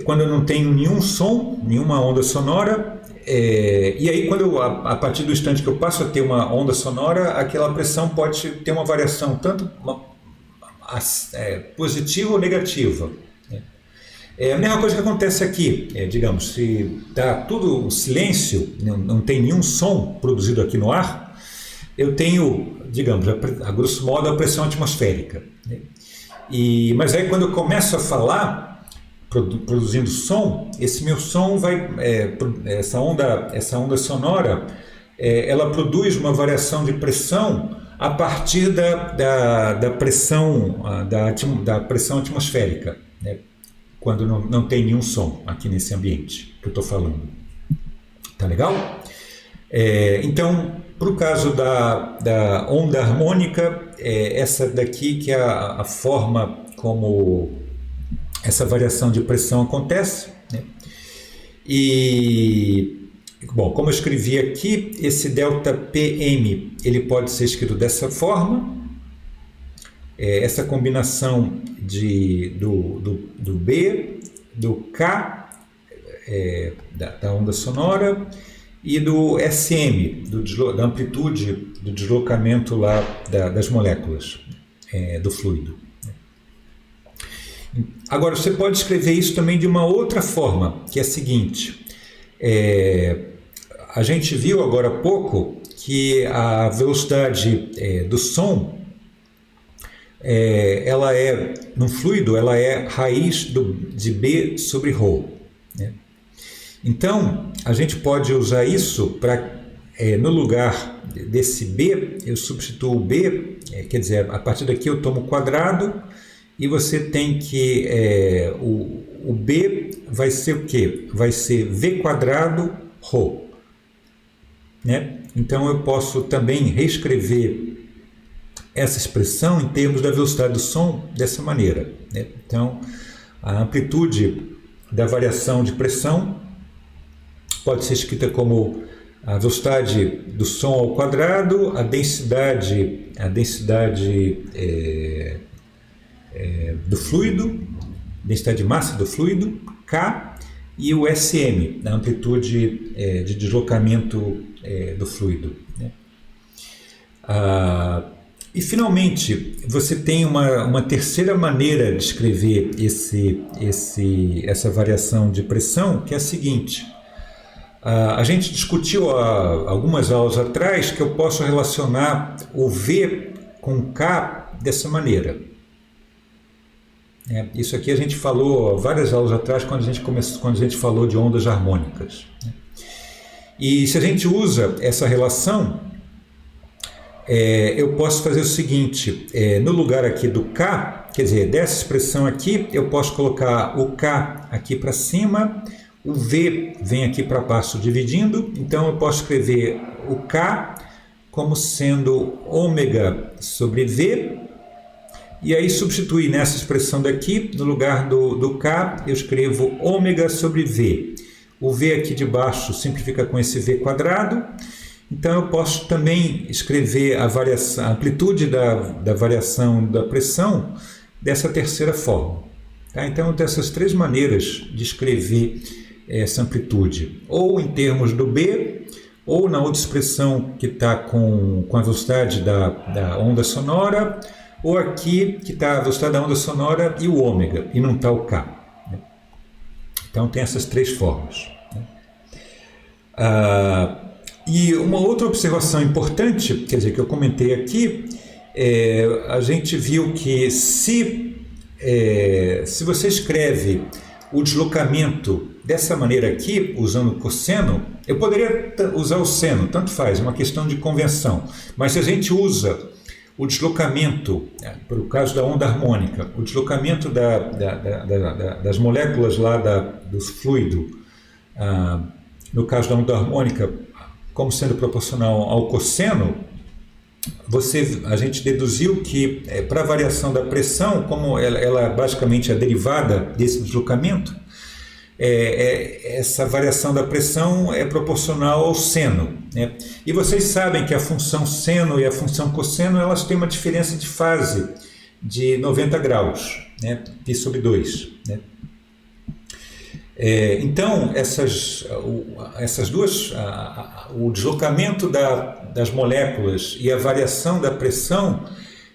quando eu não tenho nenhum som, nenhuma onda sonora, e aí quando a partir do instante que eu passo a ter uma onda sonora, aquela pressão pode ter uma variação tanto positiva ou negativa, né? A mesma coisa que acontece aqui, digamos, se está tudo silêncio, não tem nenhum som produzido aqui no ar, eu tenho, digamos, a grosso modo, a pressão atmosférica, né? Mas aí quando eu começo a falar, produzindo som, esse meu som vai, essa onda sonora, ela produz uma variação de pressão a partir da pressão, da pressão atmosférica, né? Quando não tem nenhum som aqui nesse ambiente que eu estou falando. Tá legal? Então, para o caso da onda harmônica, essa daqui que é a forma como essa variação de pressão acontece, né? E, bom, como eu escrevi aqui, esse delta PM, ele pode ser escrito dessa forma. Essa combinação do B, do K, da onda sonora, e do SM, da amplitude do deslocamento lá das moléculas do fluido. Agora, você pode escrever isso também de uma outra forma, que é a seguinte: a gente viu agora há pouco que a velocidade do som, ela num fluido, ela é raiz de B sobre ρ, né? Então, a gente pode usar isso para, no lugar desse B, eu substituo o B, quer dizer, a partir daqui eu tomo quadrado, e você tem que, o B vai ser o quê? Vai ser V quadrado ρ, né? Então eu posso também reescrever essa expressão em termos da velocidade do som dessa maneira, né? Então, a amplitude da variação de pressão pode ser escrita como a velocidade do som ao quadrado, a densidade do fluido, densidade de massa do fluido, K, e o SM, a amplitude de deslocamento do fluido, né? E finalmente, você tem uma terceira maneira de escrever essa variação de pressão, que é a seguinte. A gente discutiu há algumas aulas atrás que eu posso relacionar o V com K dessa maneira. Isso aqui a gente falou várias aulas atrás quando a gente falou de ondas harmônicas. E se a gente usa essa relação, eu posso fazer o seguinte, no lugar aqui do K, quer dizer, dessa expressão aqui, eu posso colocar o K aqui para cima, o V vem aqui para baixo dividindo, então eu posso escrever o K como sendo ômega sobre V, e aí substituir nessa expressão daqui, no lugar do K, eu escrevo ômega sobre V. O V aqui de baixo simplifica com esse V quadrado, então eu posso também escrever a amplitude da variação da pressão dessa terceira forma. Tá? Então, dessas três maneiras de escrever essa amplitude, ou em termos do B, ou na outra expressão que está com a velocidade da onda sonora, ou aqui que está a velocidade da onda sonora e o ômega, e não está o K. Né? Então tem essas três formas. Né? E uma outra observação importante, quer dizer, que eu comentei aqui, a gente viu que se você escreve o deslocamento dessa maneira aqui, usando o cosseno, eu poderia usar o seno, tanto faz, é uma questão de convenção. Mas se a gente usa o deslocamento, para o caso da onda harmônica, o deslocamento das moléculas lá do fluido, no caso da onda harmônica, como sendo proporcional ao cosseno, a gente deduziu que para a variação da pressão, como ela basicamente é derivada desse deslocamento, essa variação da pressão é proporcional ao seno, né? E vocês sabem que a função seno e a função cosseno elas têm uma diferença de fase de 90 graus, né? Π sobre 2. Né? Então, essas duas, o deslocamento das moléculas e a variação da pressão,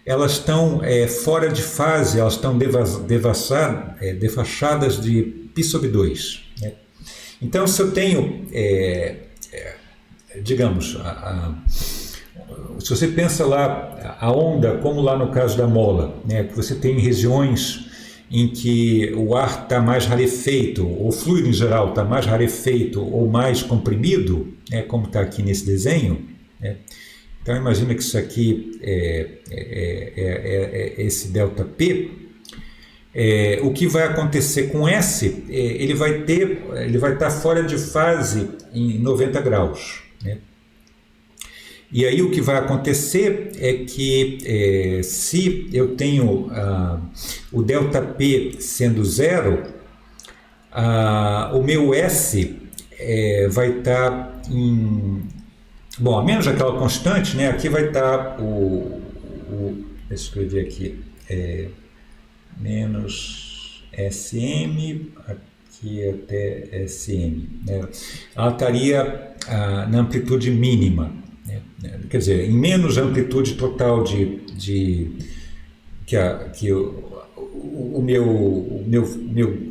elas estão fora de fase, elas estão defachadas de π sobre 2. Né? Então, se eu tenho, digamos, se você pensa lá a onda, como lá no caso da mola, né, que você tem regiões em que o ar está mais rarefeito, ou o fluido em geral está mais rarefeito ou mais comprimido, né, como está aqui nesse desenho, né? Então imagina que isso aqui é esse ΔP. O que vai acontecer com S, ele vai estar fora de fase em 90 graus. Né? E aí o que vai acontecer é que se eu tenho o ΔP sendo zero, o meu S vai estar em... Bom, a menos aquela constante, né? Aqui vai estar deixa eu escrever aqui, menos SM, aqui até SM. Né? Ela estaria na amplitude mínima. Quer dizer, em menos amplitude total que o meu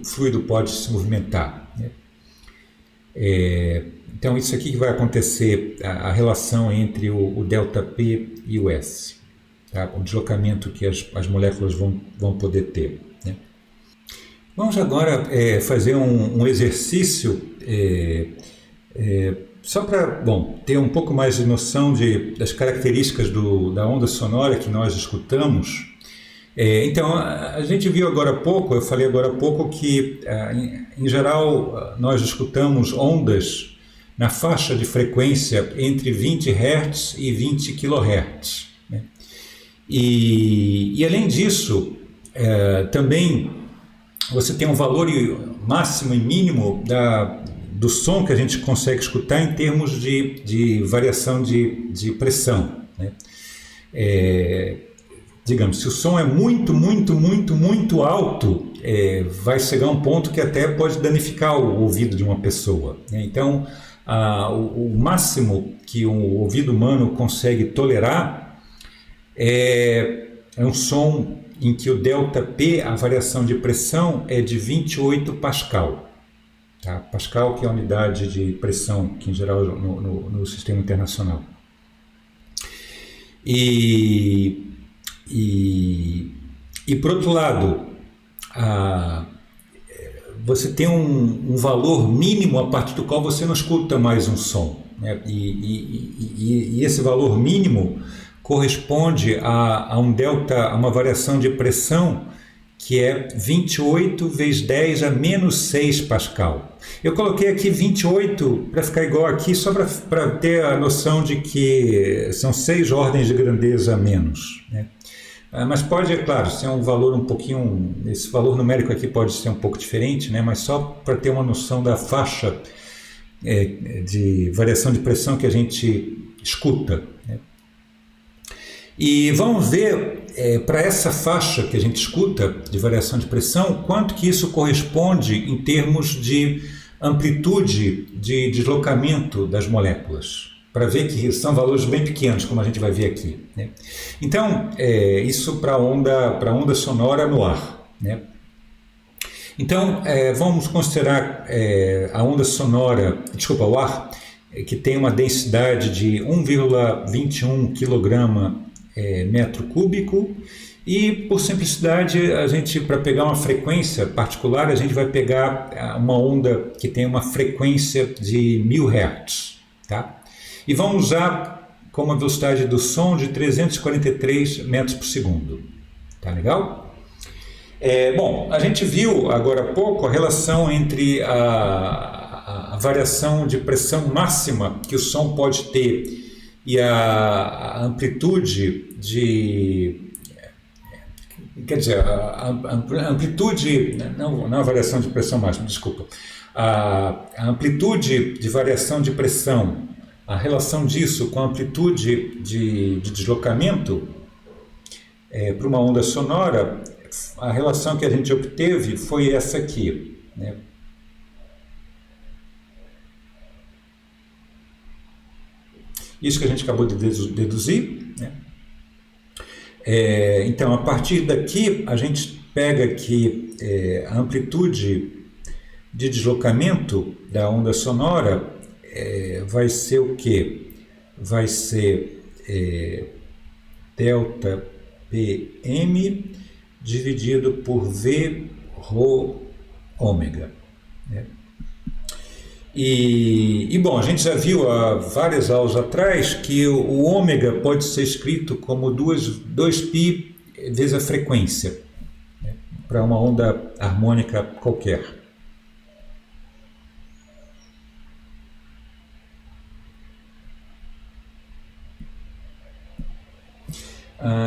fluido pode se movimentar. Né? Então, isso aqui que vai acontecer, a relação entre o ΔP e o S, tá? O deslocamento que as moléculas vão poder ter. Né? Vamos agora fazer um exercício só para ter um pouco mais de noção das características da onda sonora que nós escutamos. Então, a gente viu agora há pouco, eu falei agora há pouco que, em geral, nós escutamos ondas na faixa de frequência entre 20 Hz e 20 kHz. Né? E além disso, também você tem um valor máximo e mínimo do som que a gente consegue escutar em termos de variação de pressão. Né? Digamos, se o som é muito, muito, muito, muito alto, vai chegar a um ponto que até pode danificar o ouvido de uma pessoa. Né? Então, o máximo que o ouvido humano consegue tolerar é um som em que o ΔP, a variação de pressão, é de 28 Pascal. Tá? Pascal, que é a unidade de pressão, que em geral no sistema internacional. E por outro lado, você tem um valor mínimo a partir do qual você não escuta mais um som. Né? E esse valor mínimo corresponde a uma variação de pressão que é 28 vezes 10 a menos 6 Pascal. Eu coloquei aqui 28 para ficar igual aqui, só para ter a noção de que são 6 ordens de grandeza a menos. Né? Mas pode, é claro, ser um valor um pouquinho... Esse valor numérico aqui pode ser um pouco diferente, né? Mas só para ter uma noção da faixa de variação de pressão que a gente escuta. Né? E vamos ver, para essa faixa que a gente escuta de variação de pressão, quanto que isso corresponde em termos de amplitude de deslocamento das moléculas, para ver que são valores bem pequenos, como a gente vai ver aqui. Né? Então, isso para onda sonora no ar. Né? Então, vamos considerar a onda sonora, o ar, que tem uma densidade de 1,21 kg metro cúbico, e por simplicidade, para pegar uma frequência particular, a gente vai pegar uma onda que tem uma frequência de 1000 Hz. Tá? E vamos usar como a velocidade do som de 343 metros por segundo. Tá legal? Bom, a gente viu agora há pouco a relação entre a variação de pressão máxima que o som pode ter e a amplitude a amplitude, não a variação de pressão máxima, desculpa, a amplitude de variação de pressão, a relação disso com a amplitude de deslocamento para uma onda sonora, a relação que a gente obteve foi essa aqui, né? Isso que a gente acabou de deduzir. Né? Então, a partir daqui, a gente pega aqui a amplitude de deslocamento da onda sonora vai ser o quê? Vai ser delta PM dividido por V ρ ômega. Né? E bom, a gente já viu há várias aulas atrás que o ômega pode ser escrito como 2π vezes a frequência, né, para uma onda harmônica qualquer.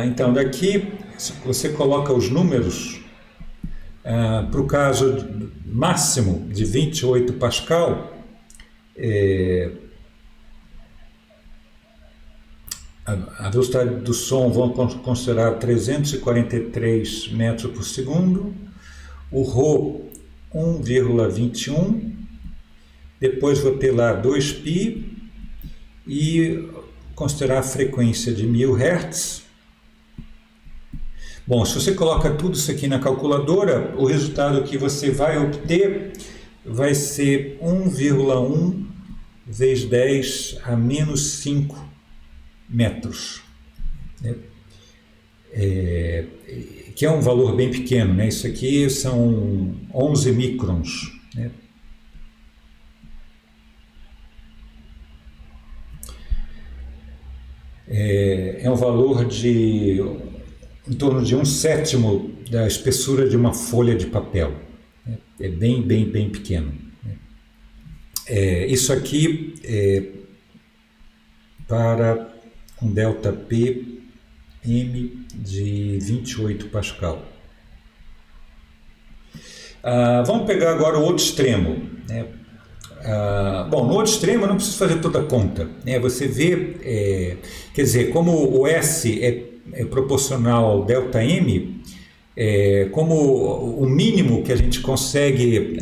Então, daqui você coloca os números para o caso máximo de 28 Pascal. A velocidade do som vamos considerar 343 metros por segundo, o ρ 1,21, depois vou ter lá 2π e considerar a frequência de 1000 Hz. Bom, se você coloca tudo isso aqui na calculadora, o resultado que você vai obter vai ser 1,1 vezes 10 a menos 5 metros. Né? Que é um valor bem pequeno. Né? Isso aqui são 11 microns. Né? É um valor em torno de 1/7 da espessura de uma folha de papel. É bem pequeno. Isso aqui é para um ΔP M de 28 Pascal. Vamos pegar agora o outro extremo, né? Bom, no outro extremo eu não preciso fazer toda a conta, né? Você vê, quer dizer, como o S é proporcional ao ΔM, como o mínimo que a gente consegue,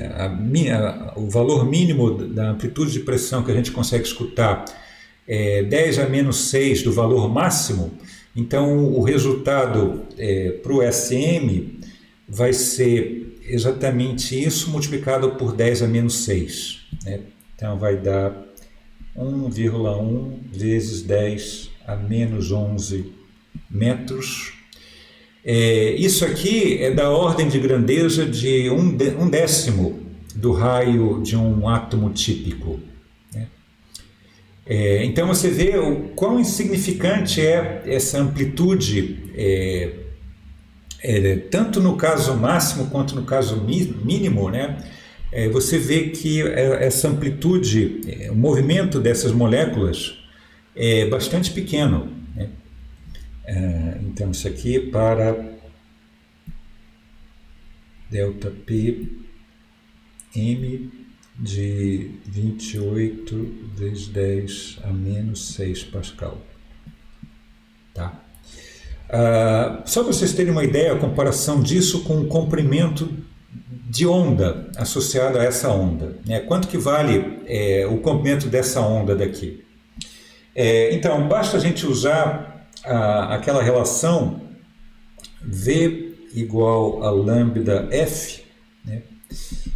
o valor mínimo da amplitude de pressão que a gente consegue escutar é 10 a menos 6 do valor máximo, então o resultado para o SM vai ser exatamente isso multiplicado por 10 a menos 6. Né? Então vai dar 1,1 vezes 10 a menos 11 metros. Isso aqui é da ordem de grandeza de um décimo do raio de um átomo típico. Né? Então você vê o quão insignificante é essa amplitude, tanto no caso máximo quanto no caso mínimo, né? Você vê que essa amplitude, o movimento dessas moléculas é bastante pequeno. Né? Então isso aqui para ΔP M de 28 vezes 10 a menos 6 Pascal. Tá? Só para vocês terem uma ideia, a comparação disso com o comprimento de onda associado a essa onda. Né? Quanto que vale o comprimento dessa onda daqui? Então, basta a gente usar aquela relação V igual a lambda F. Né?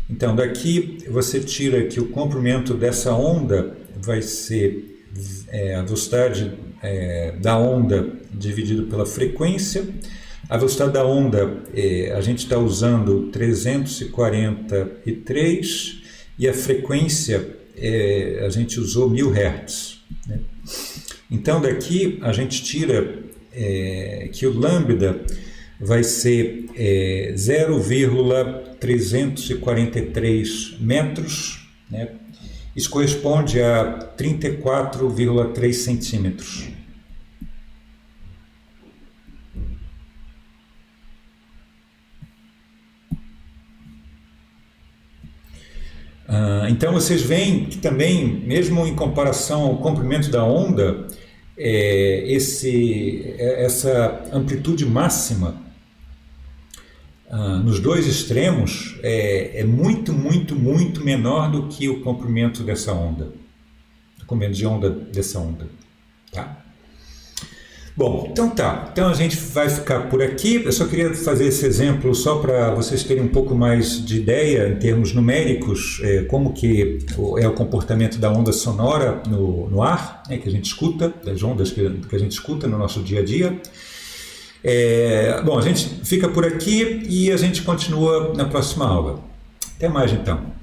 Então, daqui você tira que o comprimento dessa onda vai ser a velocidade da onda dividido pela frequência. A velocidade da onda, a gente está usando 343 e a frequência a gente usou 1000 Hz. Né? Então daqui a gente tira que o lambda vai ser 0,343 metros, né? Isso corresponde a 34,3 centímetros. Então vocês veem que também, mesmo em comparação ao comprimento da onda, essa amplitude máxima nos dois extremos é muito, muito, muito menor do que o comprimento dessa onda, o comprimento de onda dessa onda. Tá? Bom, então tá. Então a gente vai ficar por aqui. Eu só queria fazer esse exemplo só para vocês terem um pouco mais de ideia em termos numéricos, como que é o comportamento da onda sonora no ar, né, que a gente escuta, das ondas que a gente escuta no nosso dia a dia. Bom, a gente fica por aqui e a gente continua na próxima aula. Até mais então.